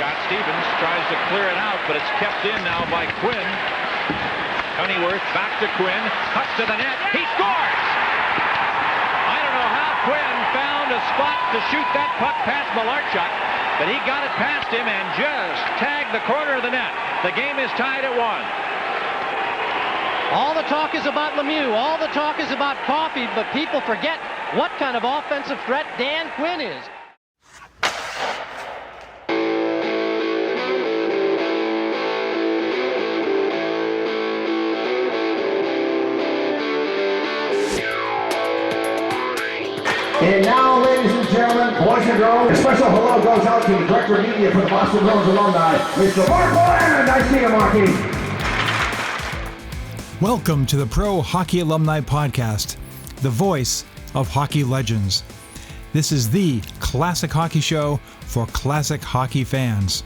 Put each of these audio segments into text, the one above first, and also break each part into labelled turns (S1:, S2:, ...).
S1: Pat Stevens tries to clear it out, but it's kept in now by Quinn. Cunnyworth back to Quinn, cuts to the net, he scores! I don't know how Quinn found a spot to shoot that puck past Malarchuk, but he got it past him and just tagged the corner of the net. The game is tied at 1.
S2: All the talk is about Lemieux, all the talk is about Coffey, but people forget what kind of offensive threat Dan Quinn is.
S3: And now, ladies and gentlemen, boys and girls, a special hello goes out to the Director of Media for the Boston Bruins alumni, Mr. Mark Bullard. Nice to meet you, Marty.
S4: Welcome to the Pro Hockey Alumni Podcast, the voice of hockey legends. This is the classic hockey show for classic hockey fans.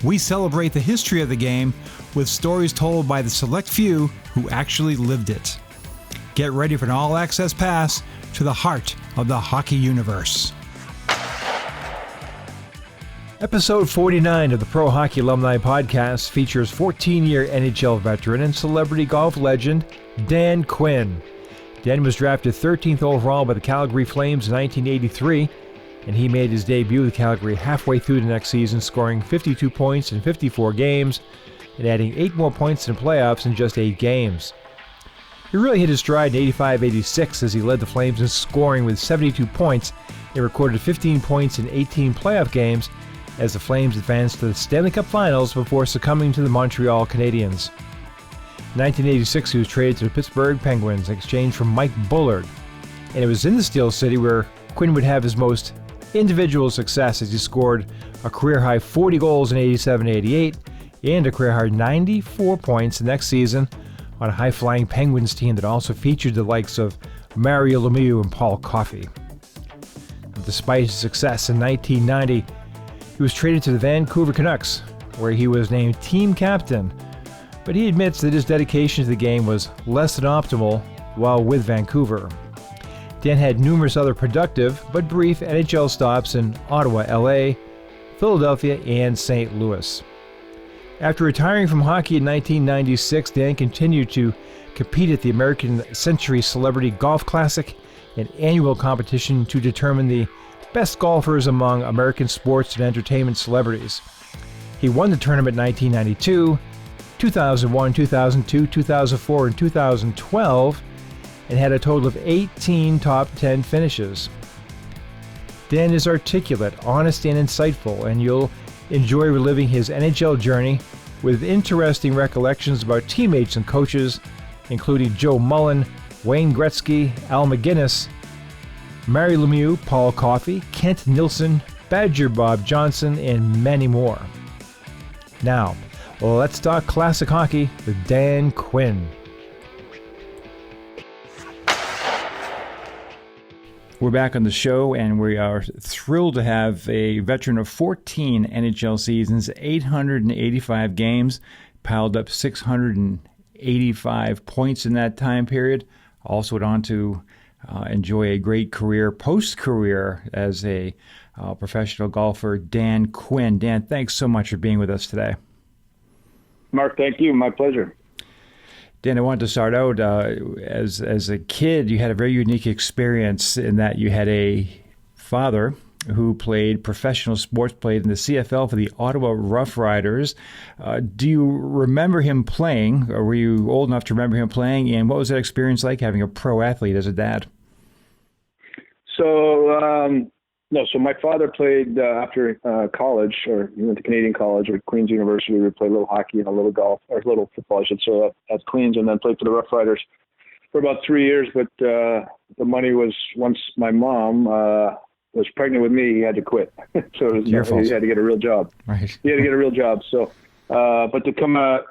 S4: We celebrate the history of the game with stories told by the select few who actually lived it. Get ready for an all-access pass to the heart of the hockey universe. Episode 49 of the Pro Hockey Alumni Podcast features 14-year NHL veteran and celebrity golf legend Dan Quinn. Dan was drafted 13th overall by the Calgary Flames in 1983, and he made his debut with Calgary halfway through the next season, scoring 52 points in 54 games and adding 8 more points in playoffs in just 8 games. He really hit his stride in 85-86 as he led the Flames in scoring with 72 points and recorded 15 points in 18 playoff games as the Flames advanced to the Stanley Cup Finals before succumbing to the Montreal Canadiens. In 1986, he was traded to the Pittsburgh Penguins in exchange for Mike Bullard, and it was in the Steel City where Quinn would have his most individual success as he scored a career-high 40 goals in 87-88 and a career-high 94 points the next season on a high-flying Penguins team that also featured the likes of Mario Lemieux and Paul Coffey. Despite his success in 1990, he was traded to the Vancouver Canucks, where he was named team captain, but he admits that his dedication to the game was less than optimal while with Vancouver. Dan had numerous other productive but brief NHL stops in Ottawa, LA, Philadelphia, and St. Louis. After retiring from hockey in 1996, Dan continued to compete at the American Century Celebrity Golf Classic, an annual competition to determine the best golfers among American sports and entertainment celebrities. He won the tournament in 1992, 2001, 2002, 2004, and 2012, and had a total of 18 top 10 finishes. Dan is articulate, honest, and insightful, and you'll enjoy reliving his NHL journey with interesting recollections about teammates and coaches, including Joe Mullen, Wayne Gretzky, Al McGuinness, Mario Lemieux, Paul Coffey, Kent Nilsson, Badger Bob Johnson, and many more. Now, let's talk classic hockey with Dan Quinn. We're back on the show, and we are thrilled to have a veteran of 14 NHL seasons, 885 games, piled up 685 points in that time period. Also went on to enjoy a great career, post-career, as a professional golfer, Dan Quinn. Dan, thanks so much for being with us today.
S5: Mark, thank you. My pleasure.
S4: Dan, I wanted to start out, as a kid, you had a very unique experience in that you had a father who played professional sports, played in the CFL for the Ottawa Rough Riders. Do you remember him playing, or were you old enough to remember him playing, and what was that experience like having a pro athlete as a dad?
S5: So my father played after college, or he went to Canadian College or Queen's University. We played a little hockey and a little golf, or a little football, I should say, at Queen's, and then played for the Rough Riders for about 3 years. But the money was, once my mom was pregnant with me, he had to quit. So it was, he had to get a real job.
S4: Right.
S5: He had to get a real job. So, but to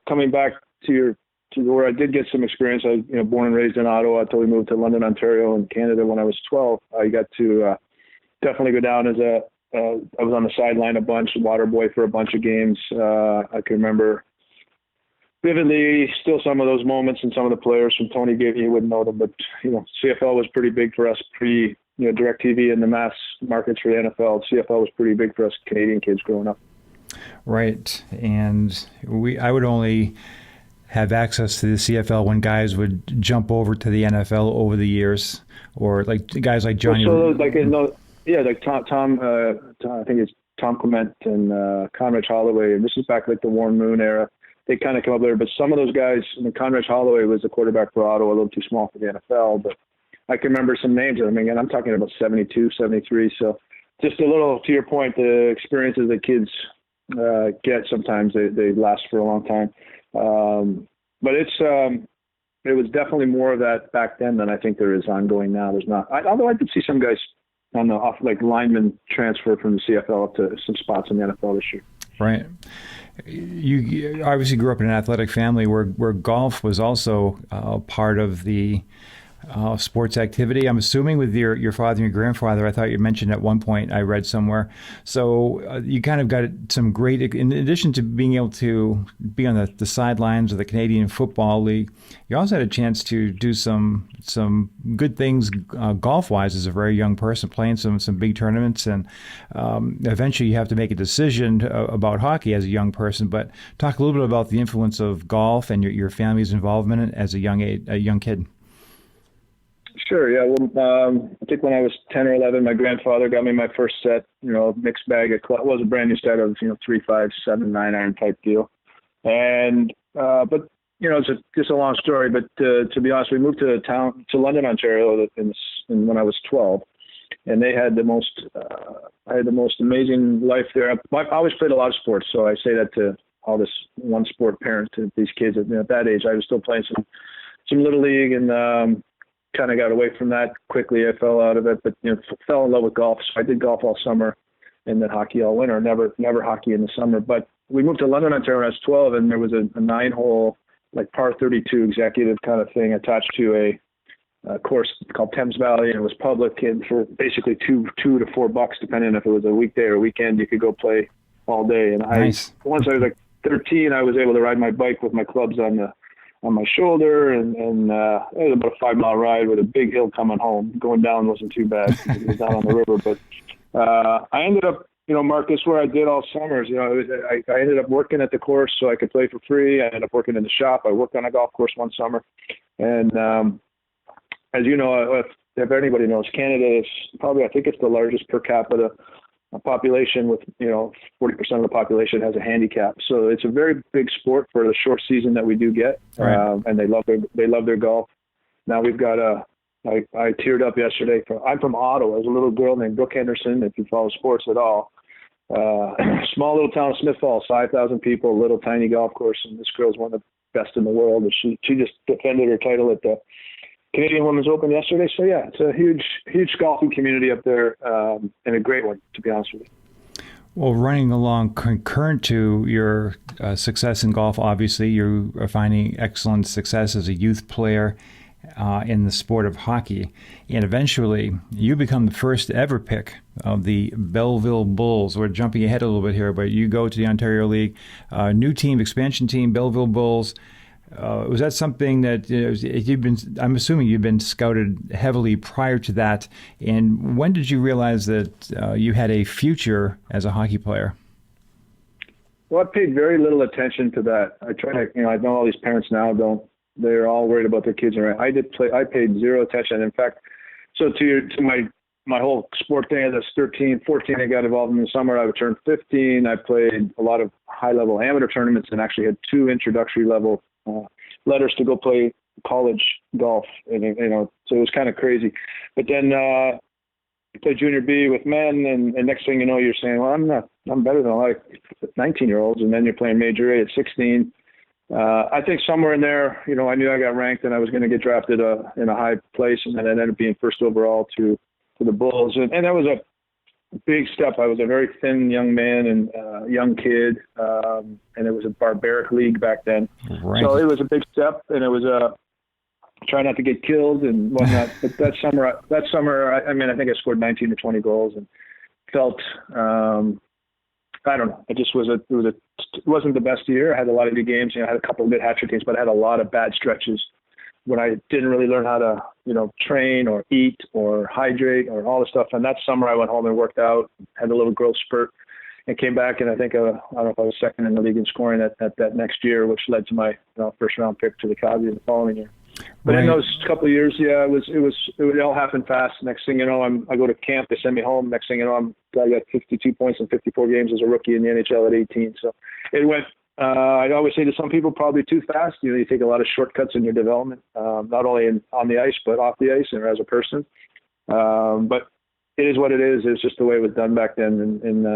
S5: coming back to where I did get some experience, I born and raised in Ottawa until we moved to London, Ontario, in Canada when I was 12. I got to definitely go down as I was on the sideline a bunch, water boy for a bunch of games. I can remember vividly still some of those moments and some of the players from Tony Givey, you wouldn't know them, but CFL was pretty big for us DirecTV and the mass markets for the NFL. CFL was pretty big for us Canadian kids growing up.
S4: Right. And I would only have access to the CFL when guys would jump over to the NFL over the years, or like guys like Johnny.
S5: Like Tom. I think it's Tom Clement and Conrad Holloway. And this is back like the Warren Moon era. They kind of come up there, but some of those guys, Conrad Holloway was the quarterback for Ottawa, a little too small for the NFL, but I can remember some names. I mean, I'm talking about 72, 73. So just a little, to your point, the experiences that kids get, sometimes they last for a long time. But it was definitely more of that back then than I think there is ongoing now. There's not, although I did see some guys on the off, like linemen transfer from the CFL up to some spots in the NFL this year.
S4: Right. You obviously grew up in an athletic family where golf was also part of the sports activity. I'm assuming with your father and your grandfather. I thought you mentioned at one point, I read somewhere. So you kind of got some great, in addition to being able to be on the sidelines of the Canadian Football League, you also had a chance to do some good things golf-wise as a very young person, playing some big tournaments, and eventually you have to make a decision about hockey as a young person. But talk a little bit about the influence of golf and your family's involvement as a young kid.
S5: Sure, yeah. Well, I think when I was 10 or 11, my grandfather got me my first set, mixed bag of clubs. It was a brand new set of, 3, 5, 7, 9 iron type deal. And, but, it's just a long story. But to be honest, we moved to London, Ontario when I was 12. And they had I had the most amazing life there. I always played a lot of sports. So I say that to all this one sport parents, to these kids at that age. I was still playing some Little League and, kind of got away from that quickly. I fell out of it, but fell in love with golf. So I did golf all summer and then hockey all winter, never hockey in the summer. But we moved to London, Ontario when I was 12, and there was a 9-hole, like par 32 executive kind of thing attached to a course called Thames Valley, and it was public, and for basically $2 to $4, depending on if it was a weekday or weekend, you could go play all day. And
S4: nice.
S5: Once I was like 13, I was able to ride my bike with my clubs on my shoulder, and it was about a 5-mile ride with a big hill coming home. Going down wasn't too bad because it was down on the river. But I ended up, Marcus, where I did all summers. I ended up working at the course so I could play for free. I ended up working in the shop. I worked on a golf course one summer. And as you know, if anybody knows, Canada is probably, I think it's the largest per capita population with, 40% of the population has a handicap. So it's a very big sport for the short season that we do get.
S4: Right.
S5: And they love their golf. Now we've got I teared up yesterday. I'm from Ottawa. There's a little girl named Brooke Henderson, if you follow sports at all. Small little town of Smith Falls, 5,000 people, little tiny golf course. And this girl's one of the best in the world. And she just defended her title at the Canadian Women's Open yesterday. So yeah, it's a huge golfing community up there, and a great one, to be honest with you.
S4: Well, running along concurrent to your success in golf, obviously you are finding excellent success as a youth player in the sport of hockey, and eventually you become the first ever pick of the Belleville Bulls. We're jumping ahead a little bit here, but you go to the Ontario League, new team, expansion team, Belleville Bulls. Was that something that I'm assuming you've been scouted heavily prior to that? And when did you realize that you had a future as a hockey player?
S5: Well, I paid very little attention to that. I try to, I know all these parents now don't. They're all worried about their kids. And I paid zero attention. In fact, so to my whole sport thing, I was 13, 14, I got involved in the summer. I would turn 15. I played a lot of high-level amateur tournaments and actually had 2 introductory level letters to go play college golf, and so it was kind of crazy. But then I played junior B with men, and next thing you know, you're saying, well, I'm better than a lot of 19-year-olds, and then you're playing Major A at 16. I think somewhere in there, I knew I got ranked and I was going to get drafted in a high place, and then I ended up being first overall to the Bulls, and that was a big step. I was a very thin young man and young kid, and it was a barbaric league back then.
S4: Right.
S5: So it was a big step, and it was try not to get killed and whatnot. But that summer, I think I scored 19 or 20 goals and felt, I don't know. It wasn't the best year. I had a lot of good games. I had a couple of good hat-trick games, but I had a lot of bad stretches when I didn't really learn how to, train or eat or hydrate or all the stuff. And that summer I went home and worked out, had a little growth spurt. and came back, and I think I don't know if I was second in the league in scoring at that next year, which led to my first round pick to the Calgary the following year. But in those couple of years, it all happened fast. Next thing you know, I go to camp. They send me home. Next thing you know, I got 52 points in 54 games as a rookie in the NHL at 18. So it went. I'd always say to some people, probably too fast. You take a lot of shortcuts in your development, not only on the ice but off the ice and as a person. But it is what it is. It's just the way it was done back then. And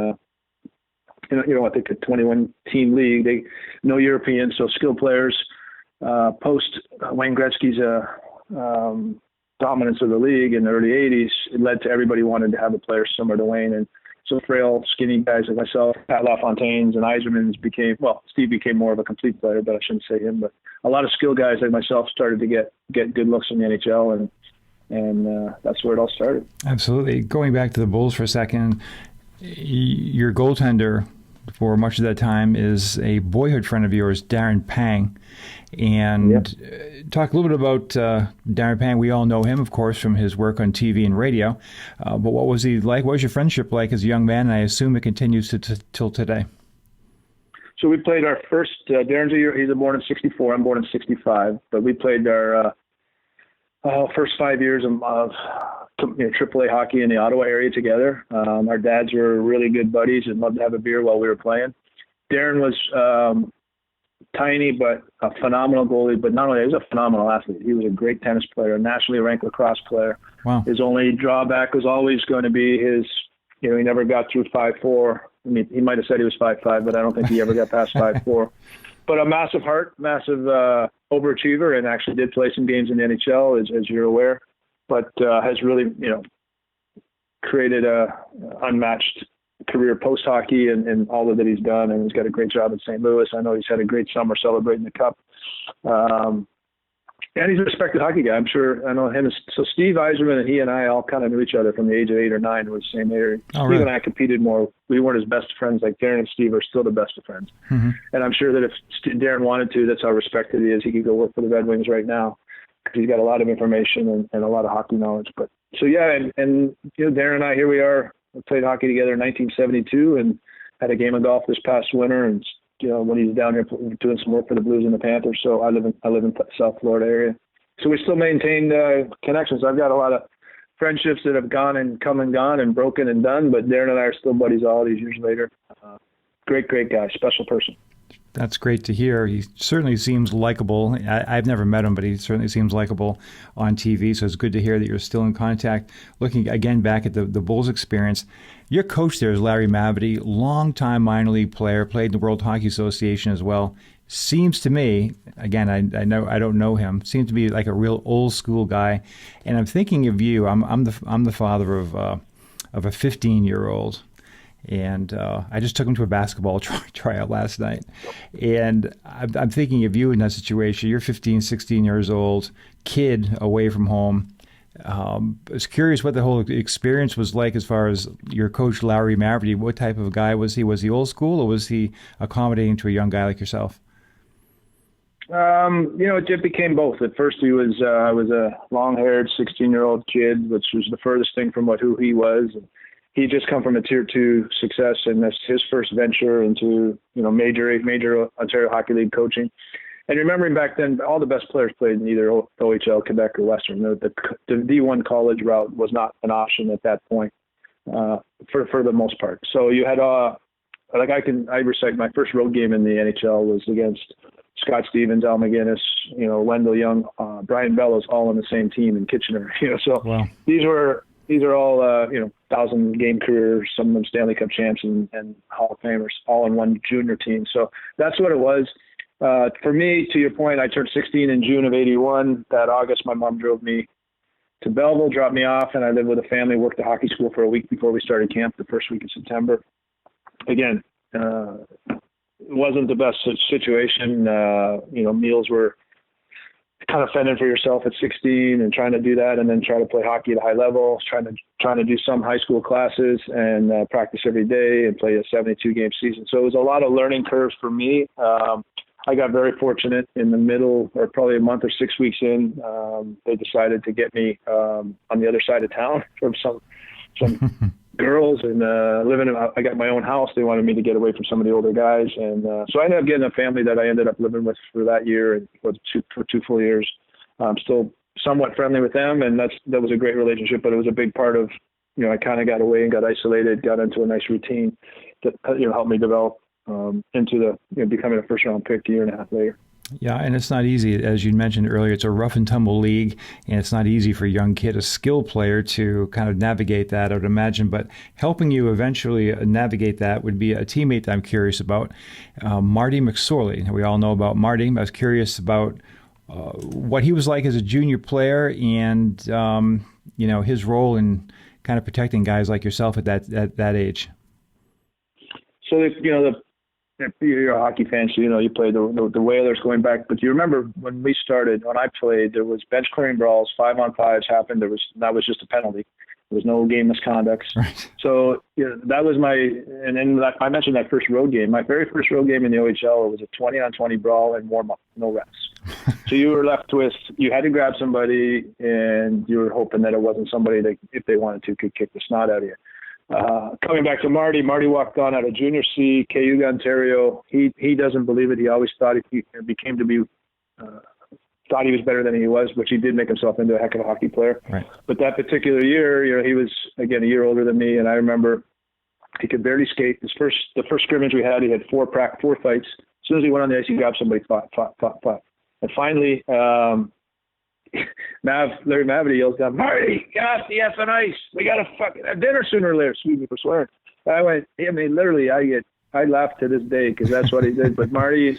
S5: I think a 21-team league. No Europeans, so skilled players. Post Wayne Gretzky's dominance of the league in the early 80s, it led to everybody wanted to have a player similar to Wayne. And so frail, skinny guys like myself, Pat LaFontaines and Yzerman's Steve became more of a complete player, but I shouldn't say him. But a lot of skilled guys like myself started to get good looks in the NHL, and that's where it all started.
S6: Absolutely. Going back to the Bulls for a second, your goaltender for much of that time is a boyhood friend of yours, Darren Pang. And talk a little bit about Darren Pang. We all know him, of course, from his work on TV and radio. But what was he like? What was your friendship like as a young man? And I assume it continues till today.
S5: So we played our first, Darren's he's born in 64, I'm born in 65. But we played our first 5 years of AAA hockey in the Ottawa area together. Our dads were really good buddies and loved to have a beer while we were playing. Darren was tiny but a phenomenal goalie, but not only he was a phenomenal athlete, he was a great tennis player, a nationally ranked lacrosse player.
S6: Wow.
S5: His only drawback was always going to be his, he never got through 5'4". I mean, he might have said he was 5'5", but I don't think he ever got past 5'4". But a massive heart, massive overachiever, and actually did play some games in the NHL, as you're aware, but has really, created a unmatched career post-hockey and all that he's done, and he's got a great job in St. Louis. I know he's had a great summer celebrating the Cup. And he's a respected hockey guy. I'm sure I know him. So Steve Yzerman and he and I all kind of knew each other from the age of 8 or 9. We're the same age. Steve and I competed more. We weren't his best friends. Like Darren and Steve are still the best of friends. Mm-hmm. And I'm sure that if Darren wanted to, that's how respected he is. He could go work for the Red Wings right now because he's got a lot of information and a lot of hockey knowledge. But so yeah, and Darren and I, here we are. We played hockey together in 1972 and had a game of golf this past winter. And when he's down here doing some work for the Blues and the Panthers. So I live in South Florida area. So we still maintain connections. I've got a lot of friendships that have gone and come and gone and broken and done, but Darren and I are still buddies all these years later. Great guy, special person.
S6: That's great to hear. He certainly seems likable. I've never met him, but he certainly seems likable on TV, so it's good to hear that you're still in contact. Looking again back at the Bulls experience, your coach there is Larry Mavety, longtime minor league player, played in the World Hockey Association as well. Seems to me, again, I don't know him, seems to be like a real old school guy. And I'm thinking of you. I'm the father of a 15-year-old. And I just took him to a basketball tryout last night. And I'm thinking of you in that situation. You're 15, 16 years old, kid away from home. I was curious what the whole experience was like as far as your coach, Larry Mavety. What type of guy was he? Was he old school or was he accommodating to a young guy like yourself?
S5: It became both. At first I was a long-haired 16-year-old kid, which was the furthest thing from who he was. He just come from a Tier 2 success, and that's his first venture into, major Ontario Hockey League coaching. And remembering back then, all the best players played in either OHL, Quebec, or Western. The D1 college route was not an option at that point, for the most part. So you had, I recite my first road game in the NHL was against Scott Stevens, Al McGinnis, Wendell Young, Brian Bellows, all on the same team in Kitchener. So wow. These are all, 1,000-game careers, some of them Stanley Cup champs and Hall of Famers, all in one junior team. So that's what it was. For me, to your point, I turned 16 in June of 81. That August, my mom drove me to Belleville, dropped me off, and I lived with a family, worked at hockey school for a week before we started camp the first week of September. Again, it wasn't the best situation. Meals were kind of fending for yourself at 16 and trying to do that, and then try to play hockey at a high level, trying to do some high school classes and practice every day and play a 72-game season. So it was a lot of learning curves for me. I got very fortunate in the middle, or probably a month or 6 weeks in, they decided to get me on the other side of town from some girls and I got my own house. They wanted me to get away from some of the older guys. And so I ended up getting a family that I ended up living with for that year and for 2 full years. I'm still somewhat friendly with them, and that was a great relationship, but it was a big part of, I kind of got away and got isolated, got into a nice routine that, helped me develop into becoming a first-round pick a year and a half later.
S6: Yeah, and it's not easy. As you mentioned earlier, it's a rough and tumble league, and it's not easy for a young kid, a skilled player, to kind of navigate that, I would imagine. But helping you eventually navigate that would be a teammate that I'm curious about, Marty Mcsorley. We all know about Marty. I was curious about what he was like as a junior player and, his role in kind of protecting guys like yourself at that age.
S5: So, you're a hockey fan, so you played the Whalers going back. But you remember when I played, there was bench clearing brawls, 5-on-5s happened. That was just a penalty. There was no game misconducts.
S6: Right.
S5: So that was and then I mentioned that first road game. My very first road game in the OHL was a 20-on-20 brawl and warm up, no reps. So you were left with, you had to grab somebody, and you were hoping that it wasn't somebody that, if they wanted to, could kick the snot out of you. Coming back to Marty walked on out of junior C, Cayuga, Ontario. He doesn't believe it. He always thought thought he was better than he was, which he did make himself into a heck of a hockey player.
S6: Right.
S5: But that particular year, he was, again, a year older than me, and I remember he could barely skate. The first scrimmage we had, he had 4 fights. As soon as he went on the ice, he grabbed somebody, fought. And finally, Larry Mavity yells down, "Marty, get off the effing ice. We got to fucking have dinner sooner or later." Excuse me for swearing. I went, literally, I laugh to this day because that's what he did. But Marty,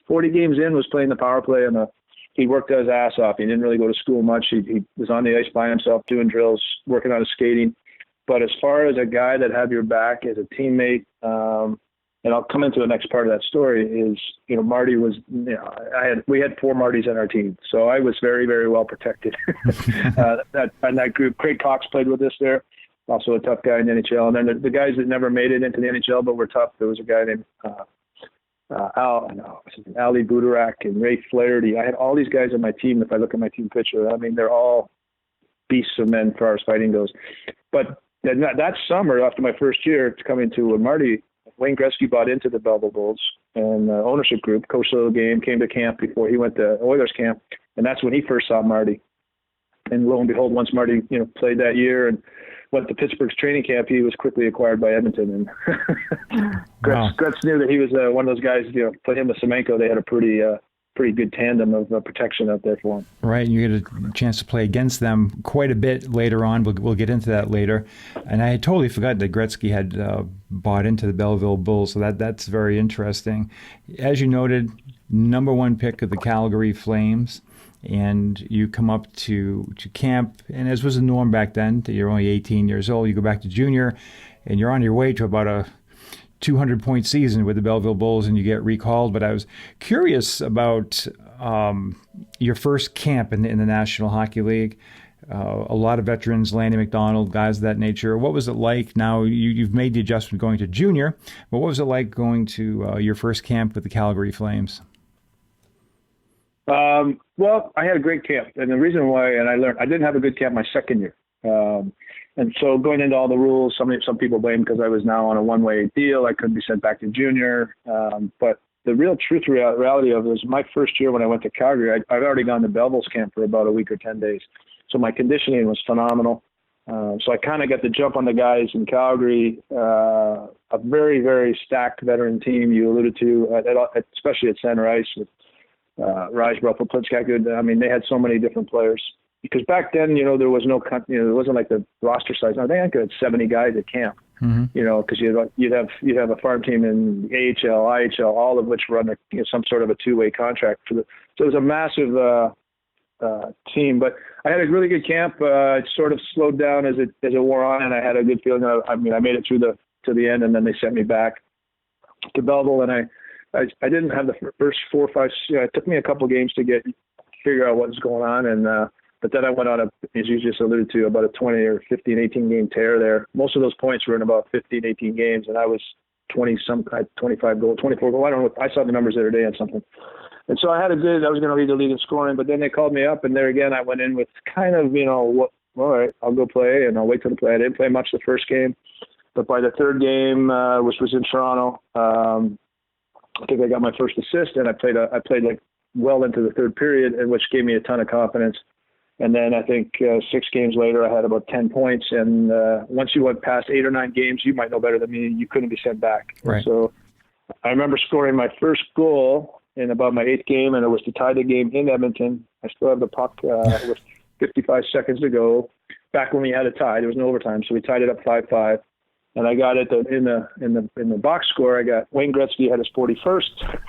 S5: 40 games in, was playing the power play, and he worked his ass off. He didn't really go to school much. He was on the ice by himself, doing drills, working on his skating. But as far as a guy that had your back as a teammate, and I'll come into the next part of that story, is, Marty was, we had 4 Martys on our team. So I was very, very well protected. that group, Craig Cox played with us there, also a tough guy in the NHL. And then the guys that never made it into the NHL but were tough, there was a guy named Ali Budarak and Ray Flaherty. I had all these guys on my team. If I look at my team picture, they're all beasts of men as far as fighting goes. But that summer, after my first year coming to Marty, Wayne Gretzky bought into the Belleville Bulls, and ownership group coached a little game, came to camp before he went to Oilers camp, and that's when he first saw Marty. And lo and behold, once Marty played that year and went to Pittsburgh's training camp, he was quickly acquired by Edmonton. And Gretz knew that he was one of those guys. Put him with Semenko, they had a pretty good tandem of protection out there for him.
S6: Right, and you get a chance to play against them quite a bit later on. We'll get into that later. And I had totally forgotten that Gretzky had bought into the Belleville Bulls, so that's very interesting. As you noted, number 1 pick of the Calgary Flames, and you come up to camp, and as was the norm back then, you're only 18 years old, you go back to junior, and you're on your way to about a 200-point season with the Belleville Bulls, and you get recalled. But I was curious about your first camp in the National Hockey League. A lot of veterans, Lanny McDonald, guys of that nature. What was it like? Now you've made the adjustment going to junior, but what was it like going to your first camp with the Calgary Flames?
S5: Well, I had a great camp, and the reason why, and I learned, I didn't have a good camp my second year. And so going into all the rules, some people blame because I was now on a one-way deal. I couldn't be sent back to junior. But the real reality of it was my first year when I went to Calgary, I'd already gone to Belleville's camp for about a week or 10 days. So my conditioning was phenomenal. So I kind of got the jump on the guys in Calgary, a very, very stacked veteran team you alluded to, especially at center ice with Raj Pliskak. I mean, they had so many different players. Because back then, there was no, it wasn't like the roster size. I think I had 70 guys at camp. Mm-hmm. Because you'd have a farm team in AHL, IHL, all of which were under some sort of a 2-way contract so it was a massive team. But I had a really good camp. It sort of slowed down as it wore on, and I had a good feeling. I made it to the end, and then they sent me back to Belleville, and I didn't have the first 4 or 5. It took me a couple games to figure out what was going on, and. But then I went on as you just alluded to, about a 20 or 15, 18 game tear there. Most of those points were in about 15, 18 games, and I was 25 goals, 24 goals. I don't know. I saw the numbers the other day on something. And so I was going to lead the league in scoring, but then they called me up, and there again, I went in with kind of, all right, I'll go play, and I'll wait till the play. I didn't play much the first game, but by the third game, which was in Toronto, I think I got my first assist, and I played like well into the third period, and which gave me a ton of confidence. And then I think 6 games later, I had about 10 points. And once you went past 8 or 9 games, you might know better than me, you couldn't be sent back.
S6: Right.
S5: So I remember scoring my first goal in about my 8th game, and it was to tie the game in Edmonton. I still have the puck with 55 seconds to go. Back when we had a tie, there was no overtime, so we tied it up 5-5. And I got it in the box score. I got Wayne Gretzky had his 41st.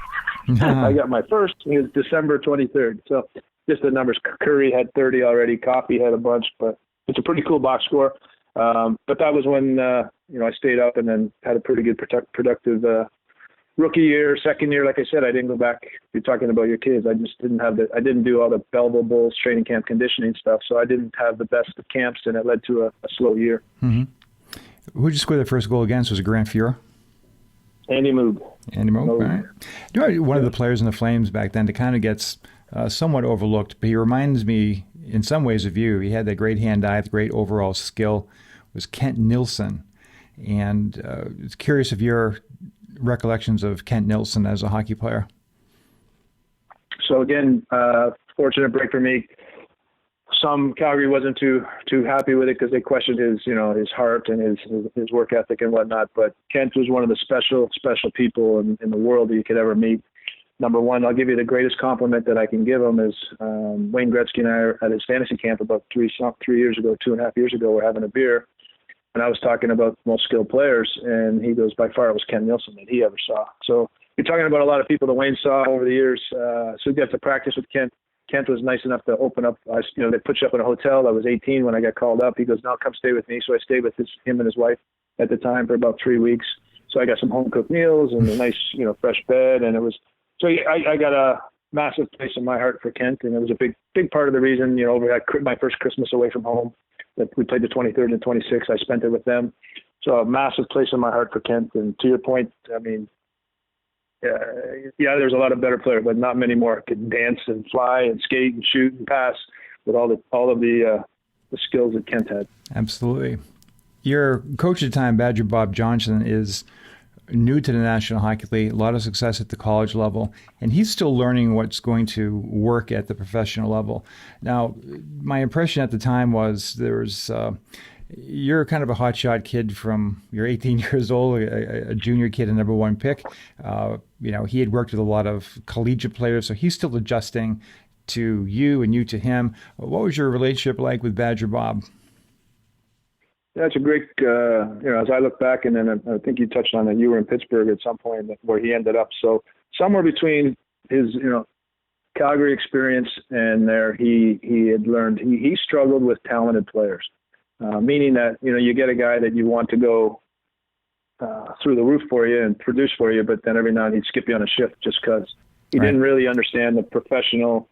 S5: I got my first. It was December 23rd. So just the numbers. Curry had 30 already. Coffey had a bunch, but it's a pretty cool box score. But that was when I stayed up and then had a pretty good productive rookie year. Second year, like I said, I didn't go back. You're talking about your kids. I just didn't have I didn't do all the Belleville Bulls training camp conditioning stuff. So I didn't have the best of camps, and it led to a slow year.
S6: Mm-hmm. Who did you score the first goal against? Was it Grant Fuhrer?
S5: Andy Moog.
S6: Andy Moog, all right. You know, one of the players in the Flames back then that kind of gets somewhat overlooked, but he reminds me in some ways of you. He had that great hand-eye, the great overall skill, was Kent Nilsson. And it's curious of your recollections of Kent Nilsson as a hockey player.
S5: So again, fortunate break for me. Some Calgary wasn't too happy with it because they questioned his heart and his work ethic and whatnot. But Kent was one of the special people in the world that you could ever meet. Number one, I'll give you the greatest compliment that I can give him is Wayne Gretzky and I are at his fantasy camp about 3 years ago, 2.5 years ago. We're having a beer, and I was talking about most skilled players, and he goes, by far it was Kent Nilsson that he ever saw. So you're talking about a lot of people that Wayne saw over the years. So you got to practice with Kent. Kent was nice enough to open up. They put you up in a hotel. I was 18 when I got called up. He goes, "No, come stay with me." So I stayed with him and his wife at the time for about 3 weeks. So I got some home cooked meals and a nice, fresh bed. And it was, so I got a massive place in my heart for Kent. And it was a big part of the reason, we had my first Christmas away from home. That we played the 23rd and 26th. I spent it with them. So a massive place in my heart for Kent. And to your point, I mean, there's a lot of better players, but not many more could dance and fly and skate and shoot and pass with all of the skills that Kent had.
S6: Absolutely. Your coach at the time, Badger Bob Johnson, is new to the National Hockey League, a lot of success at the college level, and he's still learning what's going to work at the professional level. Now, my impression at the time was you're kind of a hotshot kid you're 18 years old, a junior kid, a number 1 pick. He had worked with a lot of collegiate players, so he's still adjusting to you and you to him. What was your relationship like with Badger Bob?
S5: That's a great, as I look back, and then I think you touched on that you were in Pittsburgh at some point where he ended up. So somewhere between his, Calgary experience and there, he had learned, he struggled with talented players. Meaning that, you get a guy that you want to go through the roof for you and produce for you, but then every now and then he'd skip you on a shift just because he didn't really understand the professional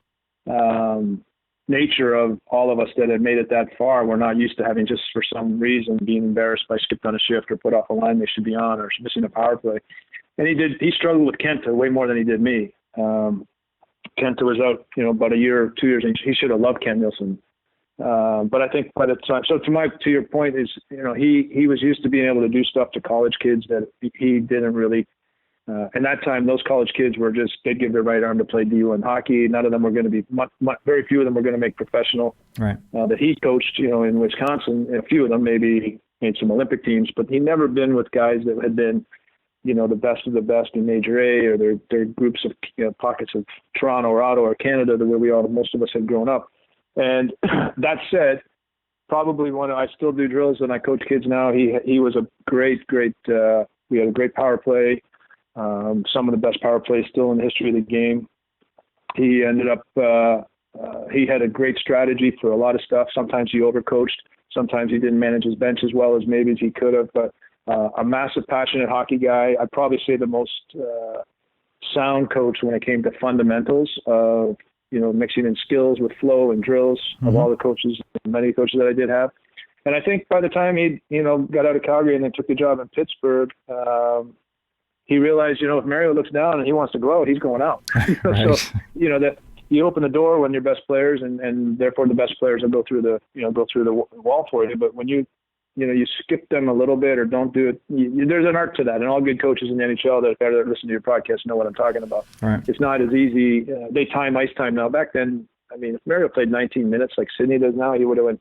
S5: nature of all of us that had made it that far. We're not used to having, just for some reason, being embarrassed by skipped on a shift or put off a line they should be on or missing a power play. And he struggled with Kent way more than he did me. Kent was out, about a year or 2 years, and he should have loved Kent Nilsson. But I think by the time, so to your point is, he was used to being able to do stuff to college kids that he didn't really. And that time, those college kids were they'd give their right arm to play D1 hockey. None of them were going to be, very few of them were going to make professional.
S6: Right.
S5: That he coached, in Wisconsin, a few of them maybe made some Olympic teams, but he'd never been with guys that had been, the best of the best in Major A, or their groups of, pockets of Toronto or Ottawa or Canada, where most of us had grown up. And that said, probably I still do drills and I coach kids now. He was a great, we had a great power play. Some of the best power plays still in the history of the game. He ended up, he had a great strategy for a lot of stuff. Sometimes he overcoached. Sometimes he didn't manage his bench as well as maybe as he could have, but a massive, passionate hockey guy. I'd probably say the most sound coach when it came to fundamentals of, mixing in skills with flow and drills of all the coaches, many coaches that I did have. And I think by the time he, got out of Calgary and then took the job in Pittsburgh, he realized, if Mario looks down and he wants to go out, he's going out.
S6: Right.
S5: So, that you open the door when your best players, and therefore the best players will go through the wall for you. But when you skip them a little bit or don't do it, there's an art to that. And all good coaches in the NHL that listen to your podcast know what I'm talking about.
S6: Right.
S5: It's not as easy. They time ice time now. Back then, I mean, if Mario played 19 minutes like Sidney does now, he would have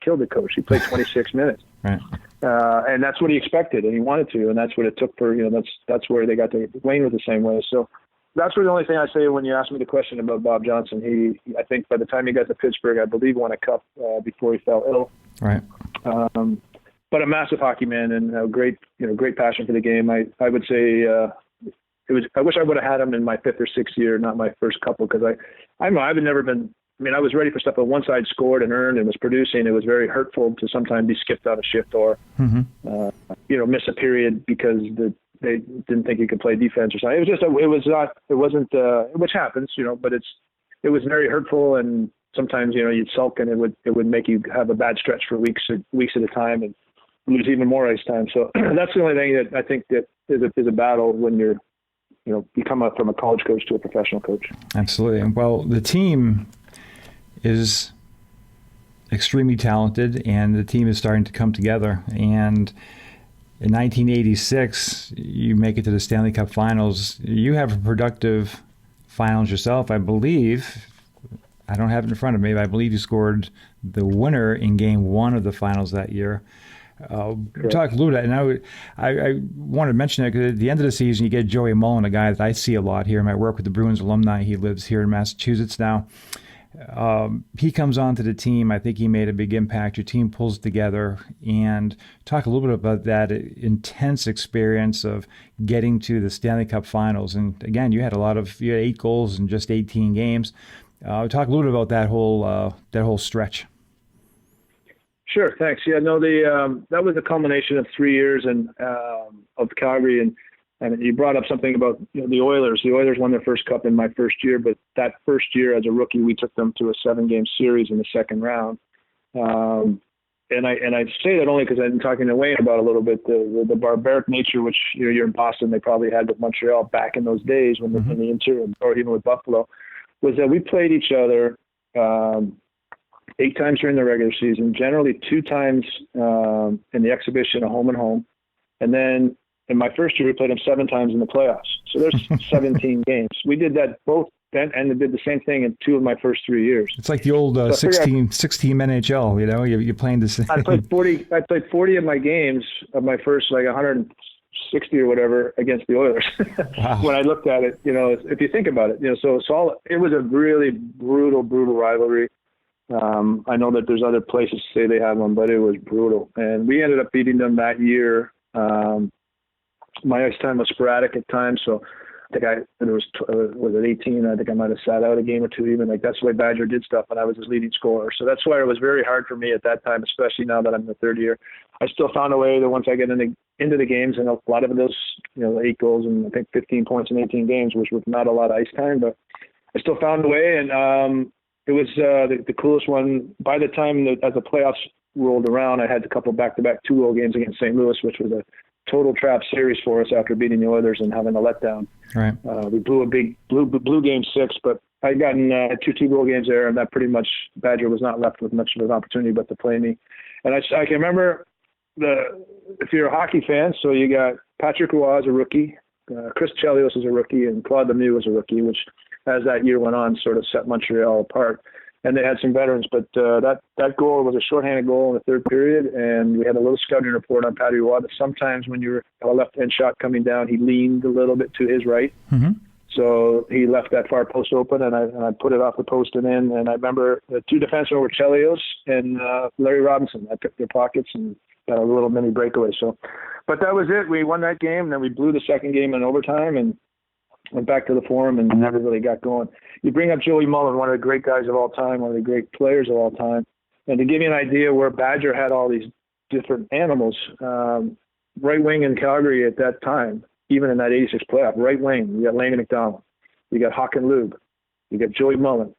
S5: killed the coach. He played 26 minutes.
S6: Right.
S5: And that's what he expected, and he wanted to, and that's what it took for, that's where they got to. Wayne was the same way. So that's really the only thing I say when you ask me the question about Bob Johnson. He I think by the time he got to Pittsburgh, I believe won a cup before he fell ill.
S6: Right.
S5: But a massive hockey man and a great passion for the game. I would say I wish I would have had him in my 5th or 6th year, not my first couple, because I've never been. I mean, I was ready for stuff, but once I'd scored and earned and was producing, it was very hurtful to sometimes be skipped out of shift or, miss a period because they didn't think you could play defense or something. Which happens, but it was very hurtful, and sometimes, you'd sulk and it would make you have a bad stretch for weeks at a time and lose even more ice time. So that's the only thing that I think that is a battle when you're, you come up from a college coach to a professional coach.
S6: Absolutely. Well, the team is extremely talented, and the team is starting to come together. And in 1986, you make it to the Stanley Cup Finals. You have a productive finals yourself, I believe. I don't have it in front of me, but I believe you scored the winner in Game 1 of the finals that year. Talk a little bit, and I wanted to mention that because at the end of the season, you get Joey Mullen, a guy that I see a lot here. I work with the Bruins alumni. He lives here in Massachusetts now. He comes onto the team. I think he made a big impact. Your team pulls together, and talk a little bit about that intense experience of getting to the Stanley Cup Finals. And again, you had 8 goals in just 18 games. Talk a little bit about that whole stretch.
S5: Sure, thanks. Yeah, no, that was a culmination of 3 years of Calgary, and you brought up something about the Oilers. The Oilers won their first cup in my first year, but that first year as a rookie, we took them to a 7-game series in the second round. And I say that only because I've been talking to Wayne about a little bit the barbaric nature, which you're in Boston, they probably had with Montreal back in those days when in the interim, or even with Buffalo, was that we played each other 8 times during the regular season, generally 2 times in the exhibition, a home and home. And then in my first year, we played them 7 times in the playoffs. So there's 17 games. We did that both then, and did the same thing in 2 of my first 3 years.
S6: It's like the old 16 NHL, you're playing the same.
S5: I played 40 of my games of my first 160 or whatever against the Oilers. Wow. When I looked at it, if you think about it, so it was a really brutal rivalry. I know that there's other places to say they have one, but it was brutal. And we ended up beating them that year. My ice time was sporadic at times, so I think was at 18. I think I might have sat out a game or 2 even. That's the way Badger did stuff, and I was his leading scorer. So that's why it was very hard for me at that time, especially now that I'm in the 3rd year. I still found a way that once I get into the games, and a lot of those, 8 goals and I think 15 points in 18 games, which was not a lot of ice time, but I still found a way, and it was the coolest one. By the time as the playoffs rolled around, I had a couple back-to-back 2-0 games against St. Louis, which was a total trap series for us after beating the Oilers and having a letdown.
S6: Right.
S5: We blew blew Game 6, but I'd gotten 2 2-goal games there, and that pretty much Badger was not left with much of an opportunity but to play me. And I can remember if you're a hockey fan, so you got Patrick Roy as a rookie, Chris Chelios as a rookie, and Claude Lemieux as a rookie, which as that year went on sort of set Montreal apart. And they had some veterans, but that goal was a shorthanded goal in the 3rd period, and we had a little scouting report on Patty Roy that sometimes when you're a left-hand shot coming down, he leaned a little bit to his right. Mm-hmm. So he left that far post open, and I put it off the post and in. And I remember the 2 defensemen were Chelios and Larry Robinson. I picked their pockets and got a little mini breakaway. So, but that was it. We won that game, and then we blew the second game in overtime and went back to the Forum and never really got going. You bring up Joey Mullen, one of the great guys of all time, one of the great players of all time. And to give you an idea where Badger had all these different animals, right wing in Calgary at that time, even in that 86 playoff, right wing, you got Laney McDonald, you got Håkan Lube, you got Joey Mullen,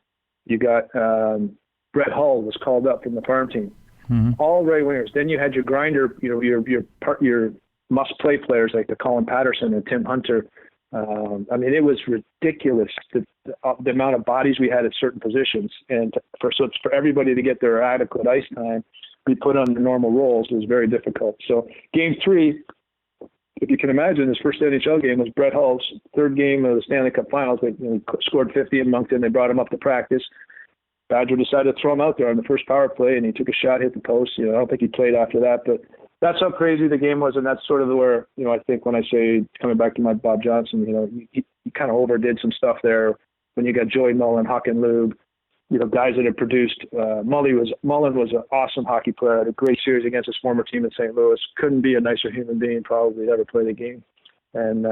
S5: you got Brett Hull was called up from the farm team. Mm-hmm. All right wingers. Then you had your grinder, your must-play players like the Colin Patterson and Tim Hunter, I mean, it was ridiculous the amount of bodies we had at certain positions, and for everybody to get their adequate ice time, be put on the normal roles was very difficult. So Game 3, if you can imagine, his first NHL game was Brett Hull's third game of the Stanley Cup Finals. They scored 50 in Moncton. They brought him up to practice. Badger decided to throw him out there on the first power play, and he took a shot, hit the post. I don't think he played after that, but that's how crazy the game was, and that's sort of where, I think when I say, coming back to my Bob Johnson, he kind of overdid some stuff there when you got Joey Mullen, Huck and Lube, guys that had produced. Mullen was an awesome hockey player, had a great series against his former team in St. Louis. Couldn't be a nicer human being probably to ever play the game. And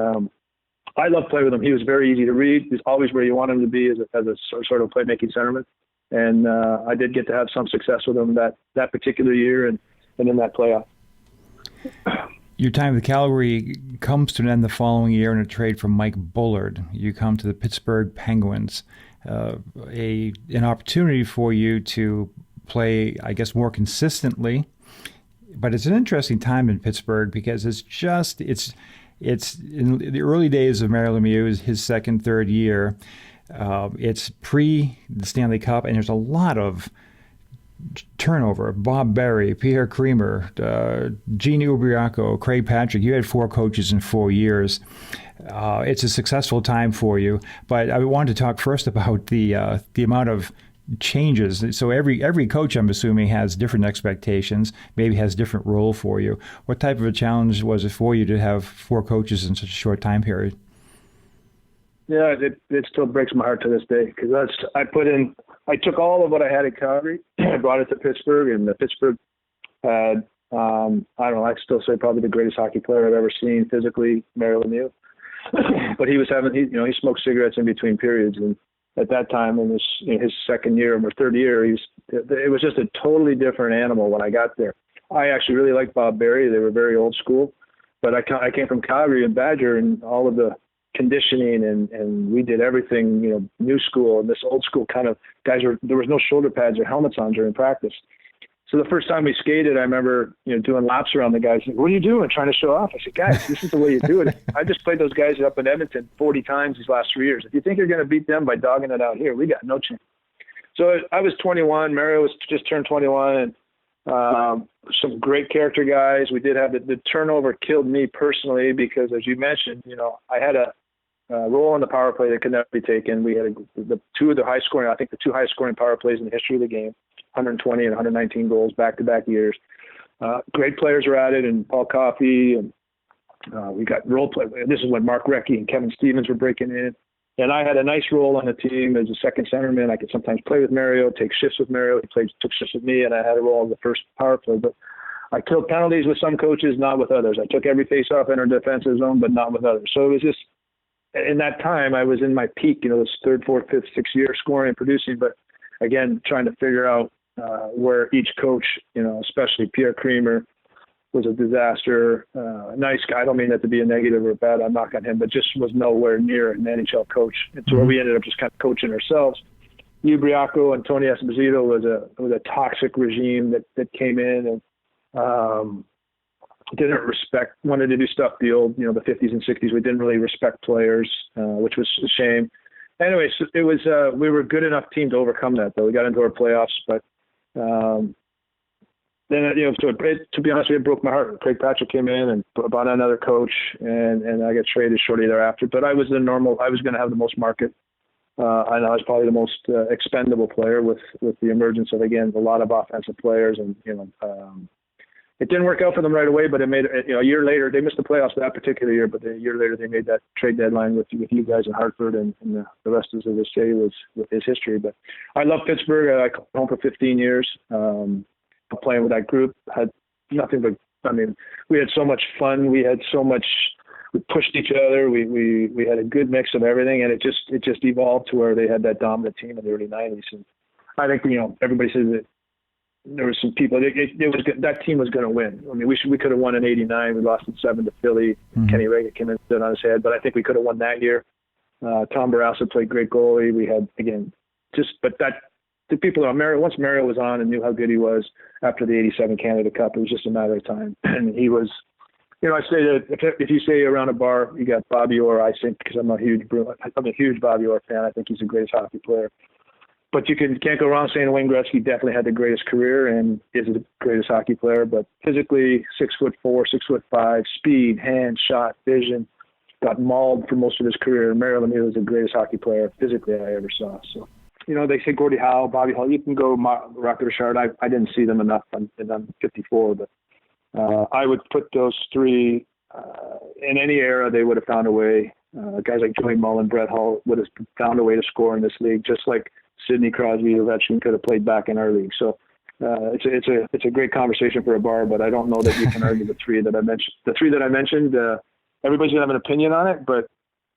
S5: I loved playing with him. He was very easy to read. He was always where you want him to be as a sort of playmaking centerman. And I did get to have some success with him that particular year and in that playoff.
S6: Your time with Calgary comes to an end the following year in a trade from Mike Bullard. You come to the Pittsburgh Penguins. An opportunity for you to play, I guess, more consistently. But it's an interesting time in Pittsburgh because it's in the early days of Mario Lemieux, his second, third year. It's pre the Stanley Cup, and there's a lot of turnover. Bob Berry, Pierre Creamer, Gene Ubriaco, Craig Patrick. You had 4 coaches in 4 years. It's a successful time for you, but I wanted to talk first about the amount of changes. So every coach, I'm assuming, has different expectations, maybe has different role for you. What type of a challenge was it for you to have 4 coaches in such a short time period?
S5: Yeah, it still breaks my heart to this day because I took all of what I had at Calgary, I brought it to Pittsburgh, and Pittsburgh had, I don't know, I'd still say probably the greatest hockey player I've ever seen physically, Mario Lemieux. But he smoked cigarettes in between periods, and at that time, in his second year or third year, it was just a totally different animal when I got there. I actually really liked Bob Berry. They were very old school, but I came from Calgary and Badger, and all of the conditioning and we did everything, new school, and this old school kind of guys there was no shoulder pads or helmets on during practice. So the first time we skated, I remember, doing laps around the guys. Like, what are you doing? Trying to show off? I said, guys, this is the way you do it. I just played those guys up in Edmonton 40 times these last 3 years. If you think you're going to beat them by dogging it out here, we got no chance. So I was 21. Mario was just turned 21, and some great character guys. We did have the turnover killed me personally because, as you mentioned, I had a role on the power play that could never be taken. We had the two highest scoring power plays in the history of the game, 120 and 119 goals back-to-back years. Great players were at it, and Paul Coffey, and we got role play. This is when Mark Recchi and Kevin Stevens were breaking in. And I had a nice role on the team as a second centerman. I could sometimes play with Mario, take shifts with Mario. He took shifts with me, and I had a role in the first power play. But I killed penalties with some coaches, not with others. I took every face-off in our defensive zone, but not with others. So it was just, in that time, I was in my peak, this third, fourth, fifth, sixth year scoring and producing. But again, trying to figure out where each coach, especially Pierre Creamer, was a disaster. Nice guy. I don't mean that to be a negative or a bad. I'm not on him, but just was nowhere near an NHL coach. And so where we ended up just kind of coaching ourselves. Ubriaco and Tony Esposito was a toxic regime that came in and didn't respect, wanted to do stuff the old, the 50s and 60s. We didn't really respect players, which was a shame. Anyway, so it was, we were a good enough team to overcome that, though. We got into our playoffs, but then, to be honest with you, it broke my heart. Craig Patrick came in and brought another coach, and I got traded shortly thereafter. But I was I was going to have the most market, and I was probably the most expendable player with the emergence of, again, a lot of offensive players. And, it didn't work out for them right away, but it made it, a year later. They missed the playoffs that particular year, but a year later they made that trade deadline with you guys in Hartford, and the rest, as I say, was his history. But I love Pittsburgh. I came home for 15 years. Playing with that group, had nothing but, we had so much fun. We pushed each other. We had a good mix of everything, and it just evolved to where they had that dominant team in the early 90s. And I think, everybody says that there were some people, that team was going to win. We could have won in 89. We lost in 7 to Philly. Mm-hmm. Kenny Reagan came in and stood on his head, but I think we could have won that year. Tom Barrasso played great goalie. We had, again, the people once Mario was on and knew how good he was after the 87 Canada Cup, it was just a matter of time. And he was I say that if you say around a bar, you got Bobby Orr, I think, because I'm a huge Bobby Orr fan. I think he's the greatest hockey player. But you can't go wrong saying Wayne Gretzky definitely had the greatest career and is the greatest hockey player. But physically, 6'4", 6'5", speed, hand, shot, vision, got mauled for most of his career. Mario Lemieux was the greatest hockey player physically I ever saw. So, they say Gordie Howe, Bobby Hull. You can go Rocket Richard. I didn't see them enough, and I'm 54. But I would put those three in any era. They would have found a way. Guys like Joey Mullen, Brett Hull would have found a way to score in this league, just like Sidney Crosby, Ovechkin could have played back in our league. So it's a great conversation for a bar, but I don't know that you can argue the three that I mentioned. The three that I mentioned, everybody's gonna have an opinion on it, but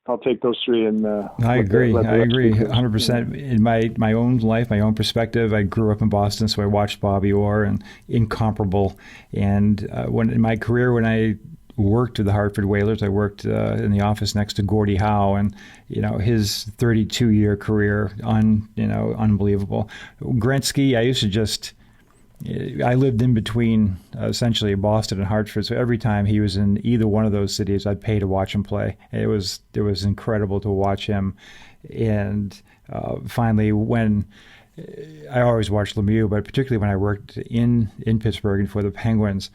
S5: I'll take those three. And
S6: I agree 100%. In my own life, my own perspective, I grew up in Boston, so I watched Bobby Orr and incomparable. And when in my career, when I worked with the Hartford Whalers, I worked in the office next to Gordie Howe, and his 32-year career, unbelievable. Gretzky, I lived in between essentially Boston and Hartford, so every time he was in either one of those cities, I'd pay to watch him play. It was incredible to watch him. And finally, when I always watched Lemieux, but particularly when I worked in Pittsburgh and for the Penguins,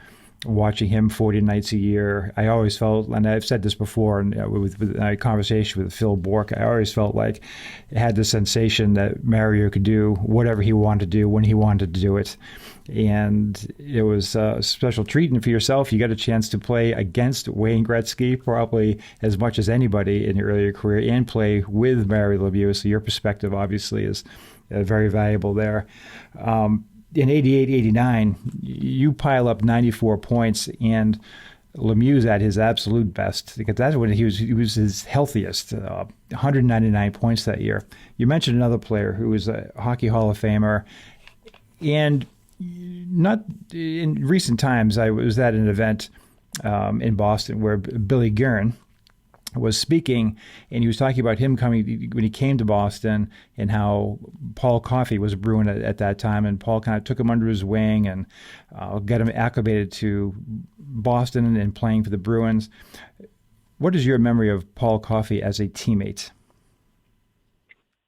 S6: watching him 40 nights a year, I always felt, and I've said this before, and with a conversation with Phil Bourque, I always felt like it had the sensation that Mario could do whatever he wanted to do when he wanted to do it. And it was a special treat. And for yourself, you got a chance to play against Wayne Gretzky probably as much as anybody in your earlier career, and play with Mario Lemieux. So your perspective obviously is very valuable there. In 88-89, you pile up 94 points, and Lemieux's at his absolute best, because that's when he was his healthiest, 199 points that year. You mentioned another player who was a Hockey Hall of Famer, and not in recent times, I was at an event in Boston where Billy Guerin was speaking, and he was talking about him coming when he came to Boston, and how Paul Coffey was a Bruin at that time, and Paul kind of took him under his wing and got him acclimated to Boston and playing for the Bruins. What is your memory of Paul Coffey as a teammate?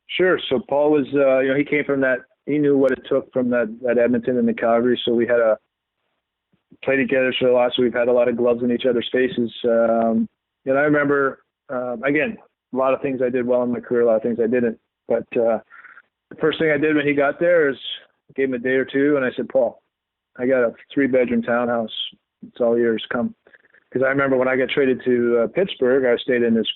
S5: Sure. So Paul was, he came from that. He knew what it took from that Edmonton and the Calgary. So we had to play together for a lot. So we've had a lot of gloves in each other's faces. And I remember, again, a lot of things I did well in my career, a lot of things I didn't. But the first thing I did when he got there is gave him a day or two, and I said, Paul, I got a 3-bedroom townhouse. It's all yours. Come. Because I remember when I got traded to Pittsburgh, I stayed in this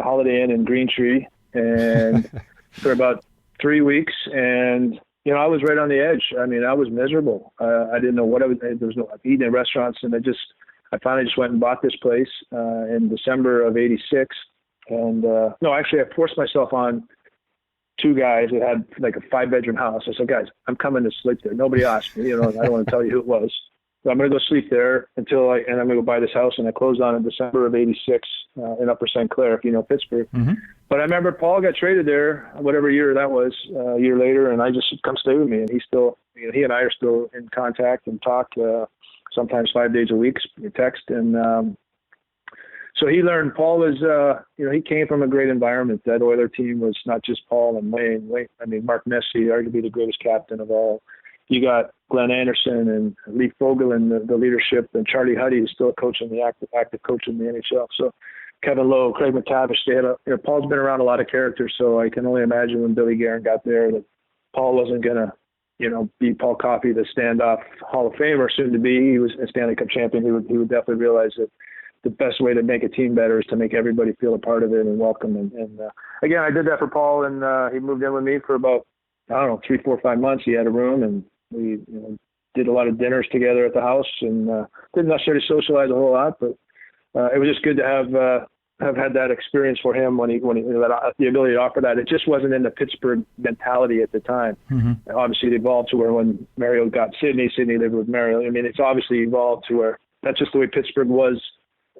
S5: Holiday Inn in Green Tree and for about 3 weeks. And, I was right on the edge. I mean, I was miserable. I didn't know what I was. There was no eating in restaurants, and I finally just went and bought this place in December of '86. And I forced myself on 2 guys that had like a 5-bedroom house. I said, guys, I'm coming to sleep there. Nobody asked me, I don't want to tell you who it was. So I'm going to go sleep there and I'm going to go buy this house. And I closed on it in December of '86 in Upper St. Clair, if you know Pittsburgh. Mm-hmm. But I remember Paul got traded there, whatever year that was, a year later, and I just said, come stay with me. And he and I are still in contact and talk sometimes 5 days a week, text. And so he learned. Paul was, he came from a great environment. That Oiler team was not just Paul and Wayne. I mean, Mark Messier, arguably the greatest captain of all. You got Glenn Anderson and Lee Fogel and the leadership, and Charlie Huddy, who's still a coach in the active coach in the NHL. So Kevin Lowe, Craig McTavish, they had Paul's been around a lot of characters. So I can only imagine when Billy Guerin got there that Paul wasn't going to, be Paul Coffey, the standoff Hall of Famer soon to be. He was a Stanley Cup champion. He would definitely realize that the best way to make a team better is to make everybody feel a part of it and welcome. And again, I did that for Paul, and he moved in with me for about, 3, 4, 5 months. He had a room, and we did a lot of dinners together at the house, and didn't necessarily socialize a whole lot, but it was just good to have had that experience for him when he the ability to offer that. It just wasn't in the Pittsburgh mentality at the time. Mm-hmm. Obviously, it evolved to where when Mario got Sidney lived with Mario. I mean, it's obviously evolved to where that's just the way Pittsburgh was,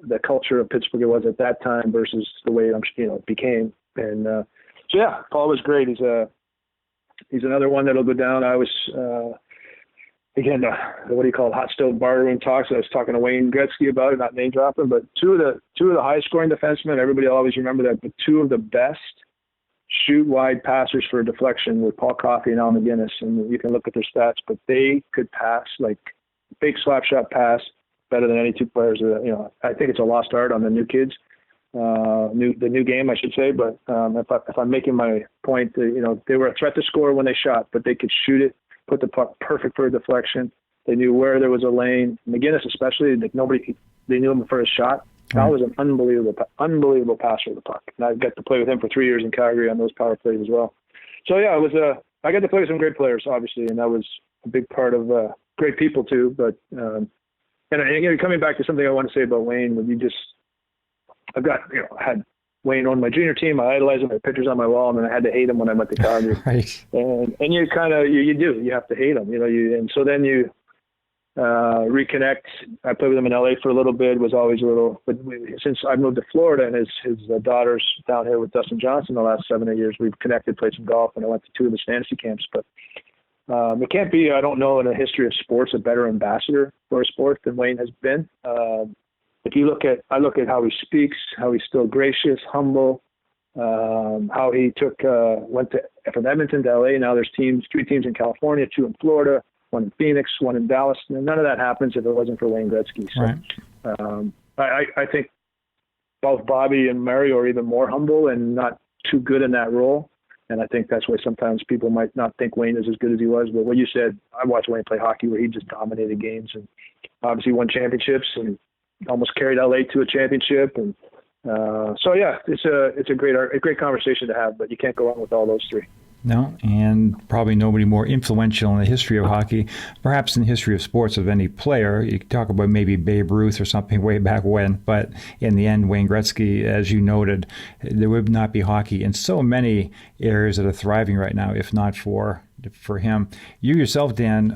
S5: the culture of Pittsburgh was at that time versus the way it became. And so yeah, Paul was great. He's another one that'll go down. again, what do you call it, hot stove barroom talks. I was talking to Wayne Gretzky about it, not name dropping, but two of the highest scoring defensemen, everybody will always remember that, but two of the best shoot wide passers for a deflection were Paul Coffey and Al McGinnis, and you can look at their stats, but they could pass, like big slap shot pass, better than any two players. I think it's a lost art on the new kids, the new game, I should say. But if I'm making my point, they were a threat to score when they shot, but they could shoot it, put the puck perfect for a deflection. They knew where there was a lane. McGinnis especially, they knew him for his shot. That was an unbelievable passer of the puck. And I got to play with him for 3 years in Calgary on those power plays as well. So yeah, it was I got to play with some great players, obviously, and that was a big part of great people too. But and coming back to something I want to say about Wayne, I've got had Wayne on my junior team. I idolized him. I had pictures on my wall, and then I had to hate him when I went to Calgary.
S6: Right.
S5: And you kind of you have to hate him, and so then you. Reconnect. I played with him in LA for a little bit, was always a little, but since I moved to Florida and his daughter's down here with Dustin Johnson the last 7 or 8 years, we've connected, played some golf, and I went to 2 of his fantasy camps. But it can't be, I don't know, in the history of sports, a better ambassador for a sport than Wayne has been. If you look at how he speaks, how he's still gracious, humble, how he went from Edmonton to LA. Now there's 3 teams in California, 2 in Florida, 1 in Phoenix, 1 in Dallas. None of that happens if it wasn't for Wayne Gretzky. So right. I think both Bobby and Mario are even more humble and not too good in that role. And I think that's why sometimes people might not think Wayne is as good as he was. But what you said, I watched Wayne play hockey where he just dominated games and obviously won championships and almost carried LA to a championship. And so, yeah, it's a great conversation to have, but you can't go wrong with all those 3.
S6: No, and probably nobody more influential in the history of hockey, perhaps in the history of sports, of any player. You could talk about maybe Babe Ruth or something way back when, but in the end, Wayne Gretzky, as you noted, there would not be hockey in so many areas that are thriving right now, if not for him. You yourself, Dan,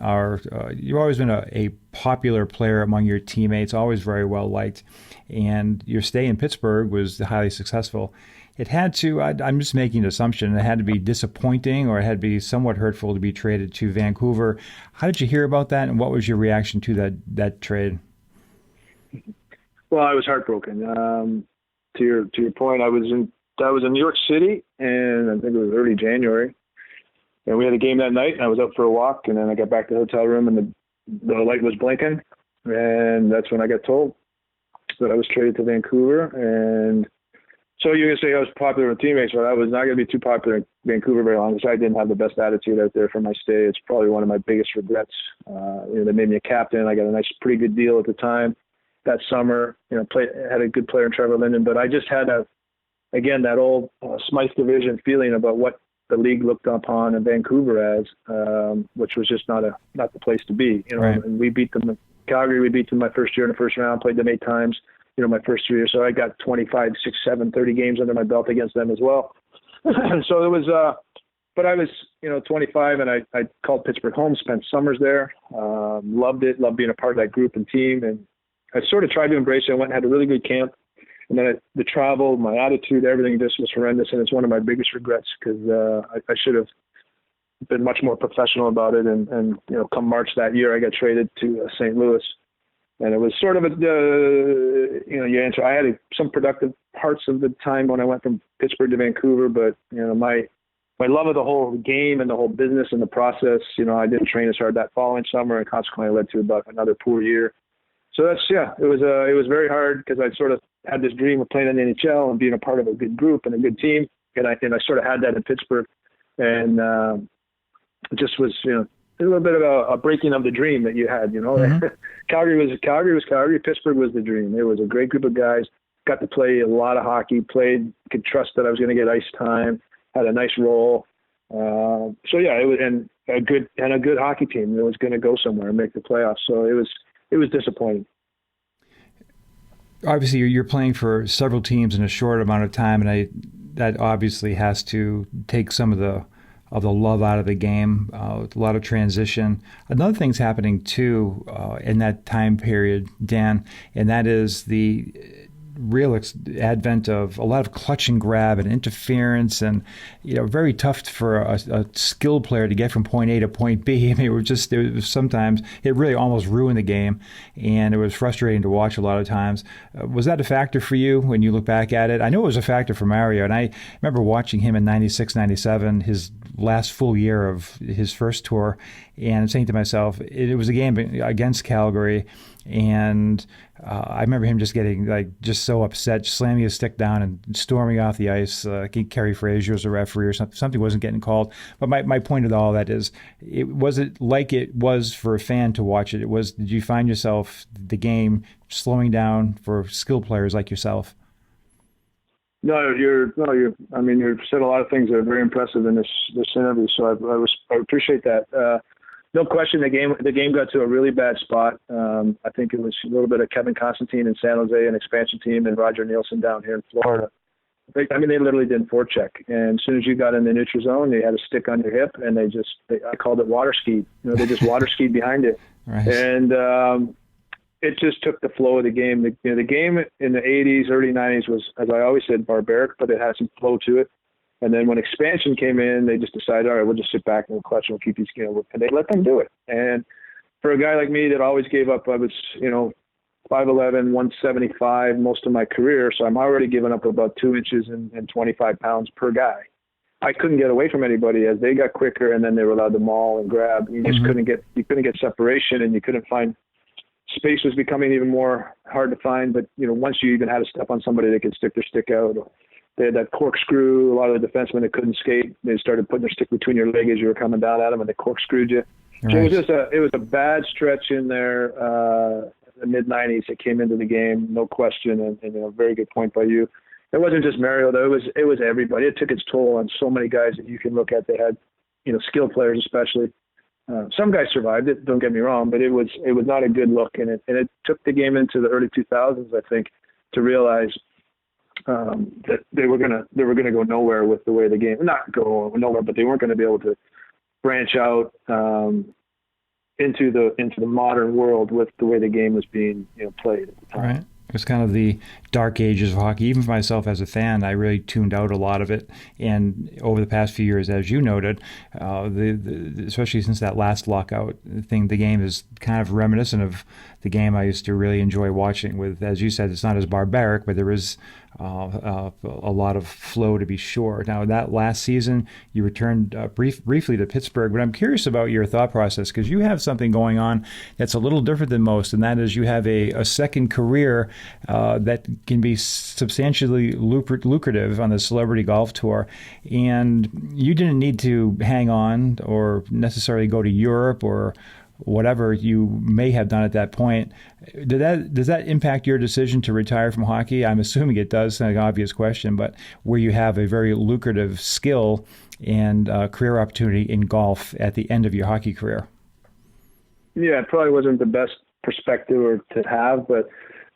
S6: you've always been a popular player among your teammates, always very well liked, and your stay in Pittsburgh was highly successful. It had to, I'm just making an assumption, it had to be disappointing or it had to be somewhat hurtful to be traded to Vancouver. How did you hear about that, and what was your reaction to that trade?
S5: Well, I was heartbroken. To your point, I was in New York City, and I think it was early January, and we had a game that night, and I was out for a walk, and then I got back to the hotel room, and the light was blinking, and that's when I got told that I was traded to Vancouver. And so you're going to say I was popular with teammates, but I was not going to be too popular in Vancouver very long because I didn't have the best attitude out there for my stay. It's probably one of my biggest regrets. They made me a captain. I got a pretty good deal at the time that summer. Had a good player in Trevor Linden, but I just had that old Smythe Division feeling about what the league looked upon in Vancouver as, which was just not the place to be.
S6: Right.
S5: And we beat them in Calgary. We beat them my first year in the first round. Played them 8 times. My first 3 years. So I got 25, 6, 7, 30 games under my belt against them as well. So it was, but I was, 25, and I called Pittsburgh home, spent summers there, loved it, loved being a part of that group and team. And I sort of tried to embrace it. I went and had a really good camp. And then the travel, my attitude, everything just was horrendous. And it's one of my biggest regrets because I should have been much more professional about it. And come March that year, I got traded to St. Louis. And it was sort of you answer. I had some productive parts of the time when I went from Pittsburgh to Vancouver, but my love of the whole game and the whole business and the process. I didn't train as hard that following summer, and consequently led to about another poor year. So it was very hard because I sort of had this dream of playing in the NHL and being a part of a good group and a good team, and I sort of had that in Pittsburgh, and it just was a little bit of a breaking of the dream that you had, Mm-hmm. Calgary was Calgary. Pittsburgh was the dream. It was a great group of guys. Got to play a lot of hockey. Could trust that I was going to get ice time. Had a nice role. So yeah, it was a good hockey team that was going to go somewhere and make the playoffs. So it was disappointing.
S6: Obviously, you're playing for several teams in a short amount of time, and that obviously has to take some of the love out of the game, a lot of transition. Another thing's happening too in that time period, Dan, and that is the real advent of a lot of clutch and grab and interference, and very tough for a skilled player to get from point A to point B. I mean, it was sometimes it really almost ruined the game, and it was frustrating to watch a lot of times. Was that a factor for you when you look back at it? I know it was a factor for Mario, and I remember watching him in 96, 97, his last full year of his first tour, and saying to myself, it was a game against Calgary, and I remember him just getting just so upset, slamming his stick down and storming off the ice. Kerry Frazier was a referee or something. Something wasn't getting called. But my point of all that is, was it like it was for a fan to watch it? Did you find yourself the game slowing down for skilled players like yourself?
S5: No, you've said a lot of things that are very impressive in this interview. So I appreciate that. No question, the game got to a really bad spot. I think it was a little bit of Kevin Constantine in San Jose, an expansion team, and Roger Nielsen down here in Florida. They literally didn't forecheck. And as soon as you got in the neutral zone, they had a stick on your hip, and I called it water skied. They just water skied behind it. Right. And it just took the flow of the game. The game in the 80s, early 90s was, as I always said, barbaric, but it had some flow to it. And then when expansion came in, they just decided, all right, we'll just sit back and we'll clutch and we'll keep these, and they let them do it. And for a guy like me that always gave up, I was, 5'11", 175 most of my career. So I'm already giving up about 2 inches and 25 pounds per guy. I couldn't get away from anybody as they got quicker, and then they were allowed to maul and grab. You just couldn't get separation, and you couldn't find. Space was becoming even more hard to find. But, once you even had to step on somebody, they could stick their stick out. They had that corkscrew. A lot of the defensemen that couldn't skate, they started putting their stick between your leg as you were coming down at them, and they corkscrewed you. Right. So it was a bad stretch in there. The mid '90s, it came into the game, no question, and very good point by you. It wasn't just Mario though; it was everybody. It took its toll on so many guys that you can look at. They had, skilled players especially. Some guys survived it. Don't get me wrong, but it was not a good look, and it took the game into the early 2000s, I think, to realize that they were gonna go nowhere with the way the game, not go nowhere, but they weren't going to be able to branch out into the modern world with the way the game was being played at the time. Right.
S6: It was kind of the dark ages of hockey. Even for myself as a fan, I really tuned out a lot of it. And over the past few years, as you noted, especially since that last lockout thing, the game is kind of reminiscent of the game I used to really enjoy watching. With, as you said, it's not as barbaric, but there is a lot of flow, to be sure. Now, that last season, you returned briefly to Pittsburgh, but I'm curious about your thought process, because you have something going on that's a little different than most, and that is you have a second career that can be substantially lucrative on the Celebrity Golf Tour, and you didn't need to hang on or necessarily go to Europe or whatever you may have done at that point. Does that impact your decision to retire from hockey? I'm assuming it does. It's an obvious question, but where you have a very lucrative skill and career opportunity in golf at the end of your hockey career.
S5: Yeah, it probably wasn't the best perspective to have, but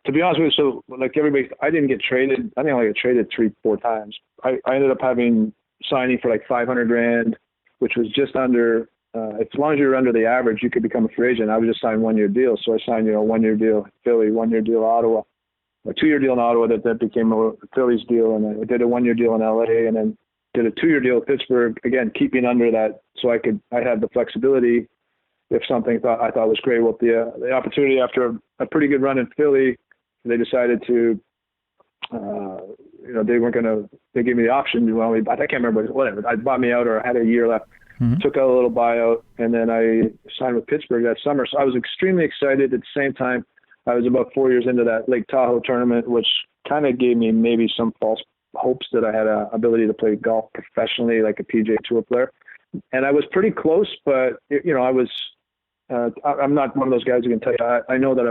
S5: to be honest with you, so like everybody, I didn't get traded. I think I got traded 3-4 times. I ended up signing for like $500,000, which was just under. As long as you were under the average, you could become a free agent. I would just sign 1-year deal. So I signed, a 1-year deal in Philly, 1-year deal in Ottawa, a 2-year deal in Ottawa that became a Phillies deal. And I did a 1-year deal in LA, and then did a 2-year deal with Pittsburgh, again, keeping under that. So I had the flexibility if something I thought was great. Well, the opportunity after a pretty good run in Philly, they decided to, they gave me the option. Well, I can't remember, whatever. I bought me out, or I had a year left. Mm-hmm. Took out a little buyout, and then I signed with Pittsburgh that summer. So I was extremely excited. At the same time, I was about 4 years into that Lake Tahoe tournament, which kind of gave me maybe some false hopes that I had an ability to play golf professionally, like a PGA Tour player. And I was pretty close, but I was. I'm not one of those guys who can tell you. I know that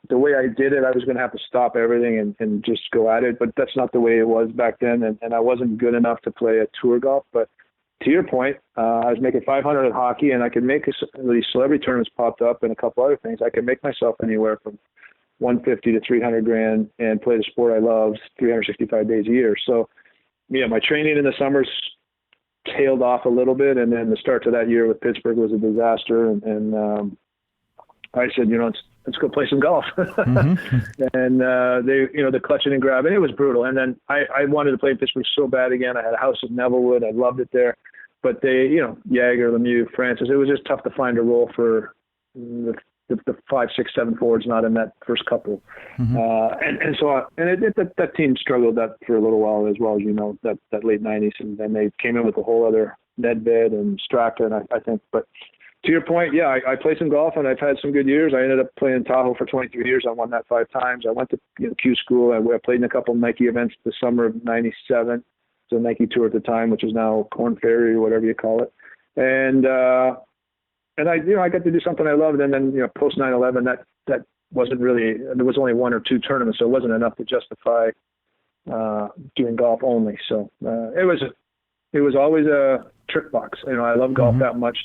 S5: the way I did it, I was going to have to stop everything and just go at it. But that's not the way it was back then, and I wasn't good enough to play a tour golf. But to your point, I was making $500 at hockey, and I could make these celebrity tournaments popped up and a couple other things. I could make myself anywhere from $150 to $300,000 and play the sport I love 365 days a year. So, yeah, my training in the summers tailed off a little bit, and then the start to that year with Pittsburgh was a disaster. And I said, let's go play some golf. And they, the clutching and grabbing, it was brutal. And then I wanted to play in Pittsburgh so bad again. I had a house in Nevillewood. I loved it there. But they, Jagger, Lemieux, Francis, it was just tough to find a role for the 5, 6, 7 forwards not in that first couple. That team struggled that for a little while as well, as that late 90s. And then they came in with a whole other Nedved and Straka, and I think. But to your point, yeah, I played some golf, and I've had some good years. I ended up playing in Tahoe for 23 years. I won that 5 times. I went to Q school. I played in a couple of Nike events the summer of 97. The Nike Tour at the time, which is now Corn Ferry or whatever you call it. And I got to do something I loved. And then, post 9/11, that wasn't really, there was only 1 or 2 tournaments, so it wasn't enough to justify doing golf only. So it was always a trick box. I love golf that much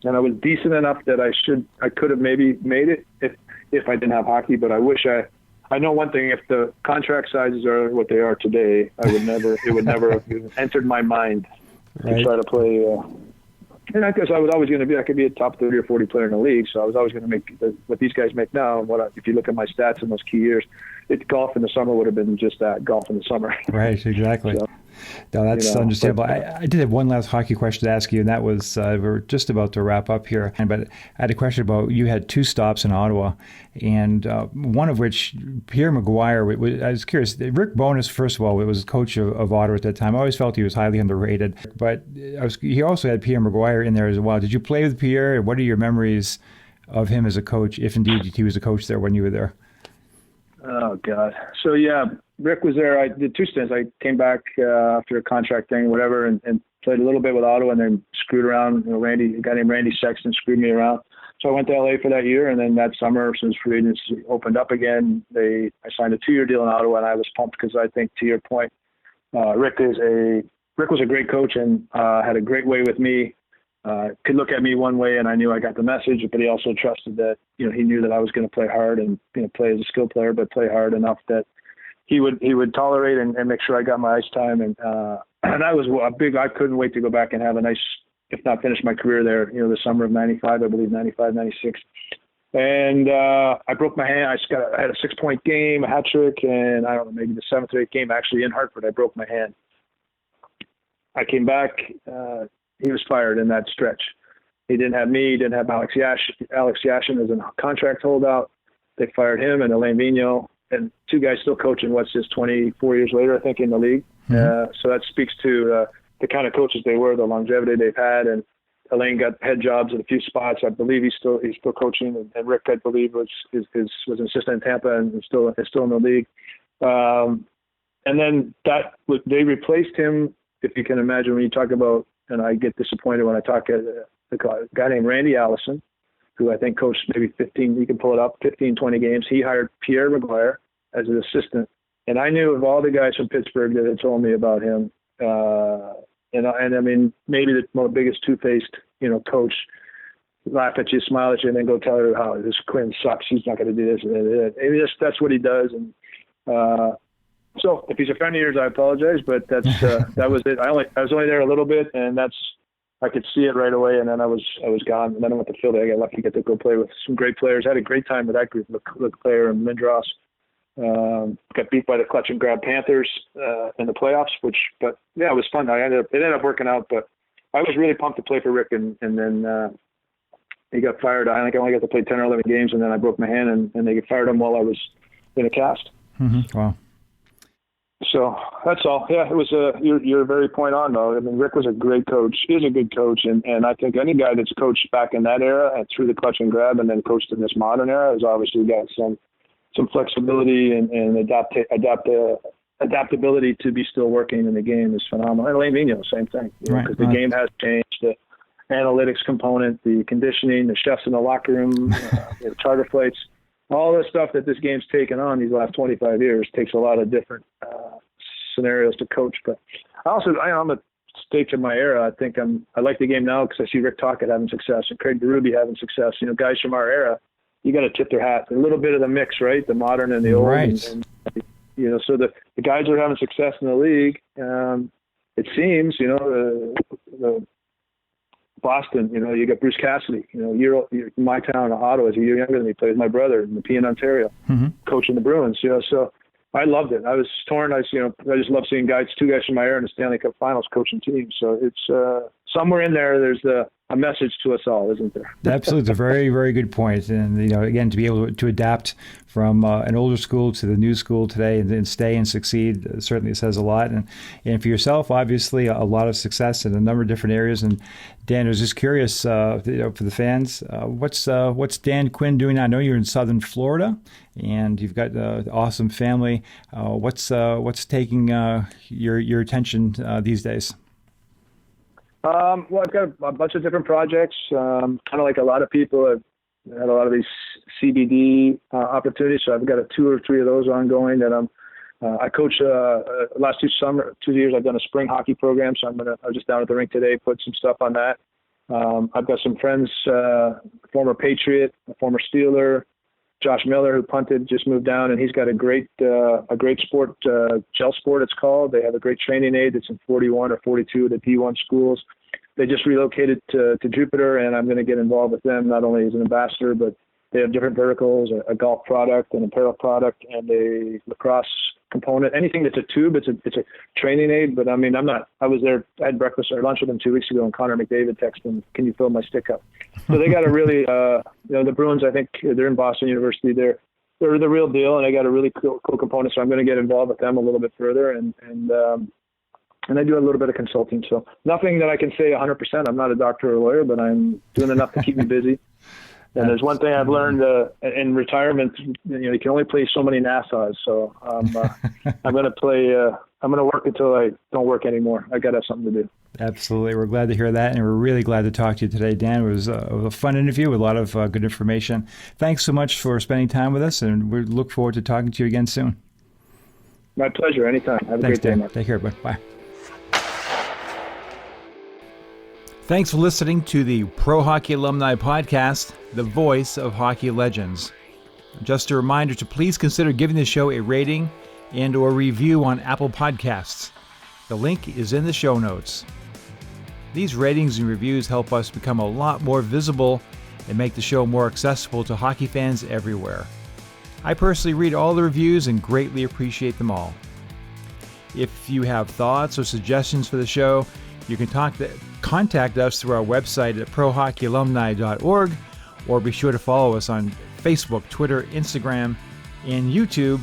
S5: and I was decent enough that I could have maybe made it if I didn't have hockey, but I know one thing, if the contract sizes are what they are today, it would never have entered my mind to try to play. And I guess I was always going to be, I could be a top 30 or 40 player in the league. So I was always going to make what these guys make now. And if you look at my stats in those key years, golf in the summer would have been just that, golf in the summer.
S6: Right, exactly. So, no, that's understandable. I did have one last hockey question to ask you, and that was, we're just about to wrap up here, but I had a question about, you had 2 stops in Ottawa, and one of which, Pierre McGuire, I was curious, Rick Bowness, first of all, was coach of Ottawa at that time. I always felt he was highly underrated, but he also had Pierre McGuire in there as well. Did you play with Pierre? What are your memories of him as a coach, if indeed he was a coach there when you were there?
S5: Oh, God. So, yeah, Rick was there. I did 2 stints. I came back after a contract thing, whatever, and played a little bit with Ottawa and then screwed around. A guy named Randy Sexton screwed me around. So I went to LA for that year, and then that summer, since free agency opened up again, I signed a 2-year deal in Ottawa, and I was pumped because I think, to your point, Rick was a great coach and had a great way with me. Could look at me one way, and I knew I got the message, but he also trusted that, he knew that I was going to play hard and play as a skill player, but play hard enough that he would tolerate and make sure I got my ice time. And that was I couldn't wait to go back and have a nice, if not finish my career there, the summer of 95, I believe, 95, 96. And I broke my hand. I had a 6-point game, a hat trick, and I don't know, maybe the 7th or 8th game actually in Hartford, I broke my hand. I came back. He was fired in that stretch. He didn't have me. He didn't have Alex Yashin as a contract holdout. They fired him and Alain Vigneault, and 2 guys still coaching, 24 years later, I think, in the league. So that speaks to the kind of coaches they were, the longevity they've had. And Alain got head jobs at a few spots. I believe he's still coaching. And Rick, I believe, was an assistant in Tampa and is still in the league. And then they replaced him, if you can imagine, when you talk about, and I get disappointed when I talk to a guy named Randy Allison, who I think coached maybe 15, you can pull it up, 15, 20 games. He hired Pierre McGuire as an assistant. And I knew of all the guys from Pittsburgh that had told me about him. And I mean, maybe the biggest two-faced, coach, laugh at you, smile at you, and then go tell her how this Quinn sucks. He's not going to do this. And that's what he does. And so if he's a friend of yours, I apologize, but that was it. I was only there a little bit, and I could see it right away, and then I was gone. And then I went to Philly. I got lucky to get to go play with some great players. I had a great time with that group, Luke Claire and Lindros. Got beat by the clutch and grab Panthers in the playoffs, but it was fun. It ended up working out, but I was really pumped to play for Rick, and then he got fired. I think I only got to play 10 or 11 games, and then I broke my hand, and they fired him while I was in a cast.
S6: Mm-hmm. Wow.
S5: So that's all. Yeah, it was you're very point on, though. I mean, Rick was a great coach. He is a good coach, and I think any guy that's coached back in that era and through the clutch and grab and then coached in this modern era has obviously got some flexibility and adaptability to be still working in the game is phenomenal. And Alain Vigneault, same thing, because the game has changed. The analytics component, the conditioning, the chefs in the locker room, the charter flights. All the stuff that this game's taken on these last 25 years takes a lot of different scenarios to coach. But I'm a stage of my era. I think I like the game now because I see Rick Tocchet having success and Craig Berube having success. Guys from our era, you got to tip their hat. A little bit of the mix, right? The modern and the old.
S6: Right.
S5: And so the guys are having success in the league. It seems, Boston, you got Bruce Cassidy, you're my town, Ottawa, is a year younger than me, plays my brother in the P in Ontario, coaching the Bruins, so I loved it. I was torn. I just love seeing two guys from my era in the Stanley Cup Finals coaching teams. So it's somewhere in there. There's a message to us all, isn't there?
S6: Absolutely, it's a very, very good point. And again, to be able to adapt from an older school to the new school today and then stay and succeed certainly says a lot. And for yourself, obviously, a lot of success in a number of different areas. And Dan, I was just curious, for the fans, what's Dan Quinn doing now? I know you're in Southern Florida, and you've got an awesome family. What's taking your attention these days?
S5: Well, I've got a bunch of different projects. Kind of like a lot of people, I've had a lot of these CBD opportunities. So I've got 2 or 3 of those ongoing that I coach. Last 2 years, I've done a spring hockey program. So I was just down at the rink today, put some stuff on that. I've got some friends, former Patriot, a former Steeler, Josh Miller, who punted, just moved down, and he's got a great sport, gel sport it's called. They have a great training aid that's in 41 or 42 of the D1 schools. They just relocated to Jupiter, and I'm going to get involved with them, not only as an ambassador, but they have different verticals, a golf product, an apparel product, and a lacrosse component. Anything that's a tube, it's a training aid, but I mean, I was there, I had breakfast or lunch with them 2 weeks ago, and Connor McDavid texted them, "Can you fill my stick up?" So they got a really, the Bruins, I think they're in Boston University. They're the real deal, and they got a really cool component. So I'm going to get involved with them a little bit further, and I do a little bit of consulting. So nothing that I can say 100%. I'm not a doctor or a lawyer, but I'm doing enough to keep me busy. And there's one thing I've learned in retirement, you can only play so many Nassau's. So I'm going to play. I'm going to work until I don't work anymore. I got to have something to do.
S6: Absolutely. We're glad to hear that. And we're really glad to talk to you today, Dan. It was a fun interview with a lot of good information. Thanks so much for spending time with us. And we look forward to talking to you again soon.
S5: My pleasure. Anytime. Have a
S6: Thanks,
S5: great day,
S6: Dan.
S5: Mark.
S6: Take care, bud. Bye.
S4: Thanks for listening to the Pro Hockey Alumni Podcast, the voice of hockey legends. Just a reminder to please consider giving the show a rating and or review on Apple Podcasts. The link is in the show notes. These ratings and reviews help us become a lot more visible and make the show more accessible to hockey fans everywhere. I personally read all the reviews and greatly appreciate them all. If you have thoughts or suggestions for the show, you can contact us through our website at prohockeyalumni.org, or be sure to follow us on Facebook, Twitter, Instagram, and YouTube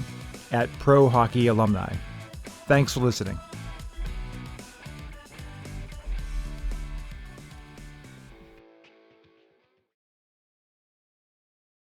S4: at Pro Hockey Alumni. Thanks for listening.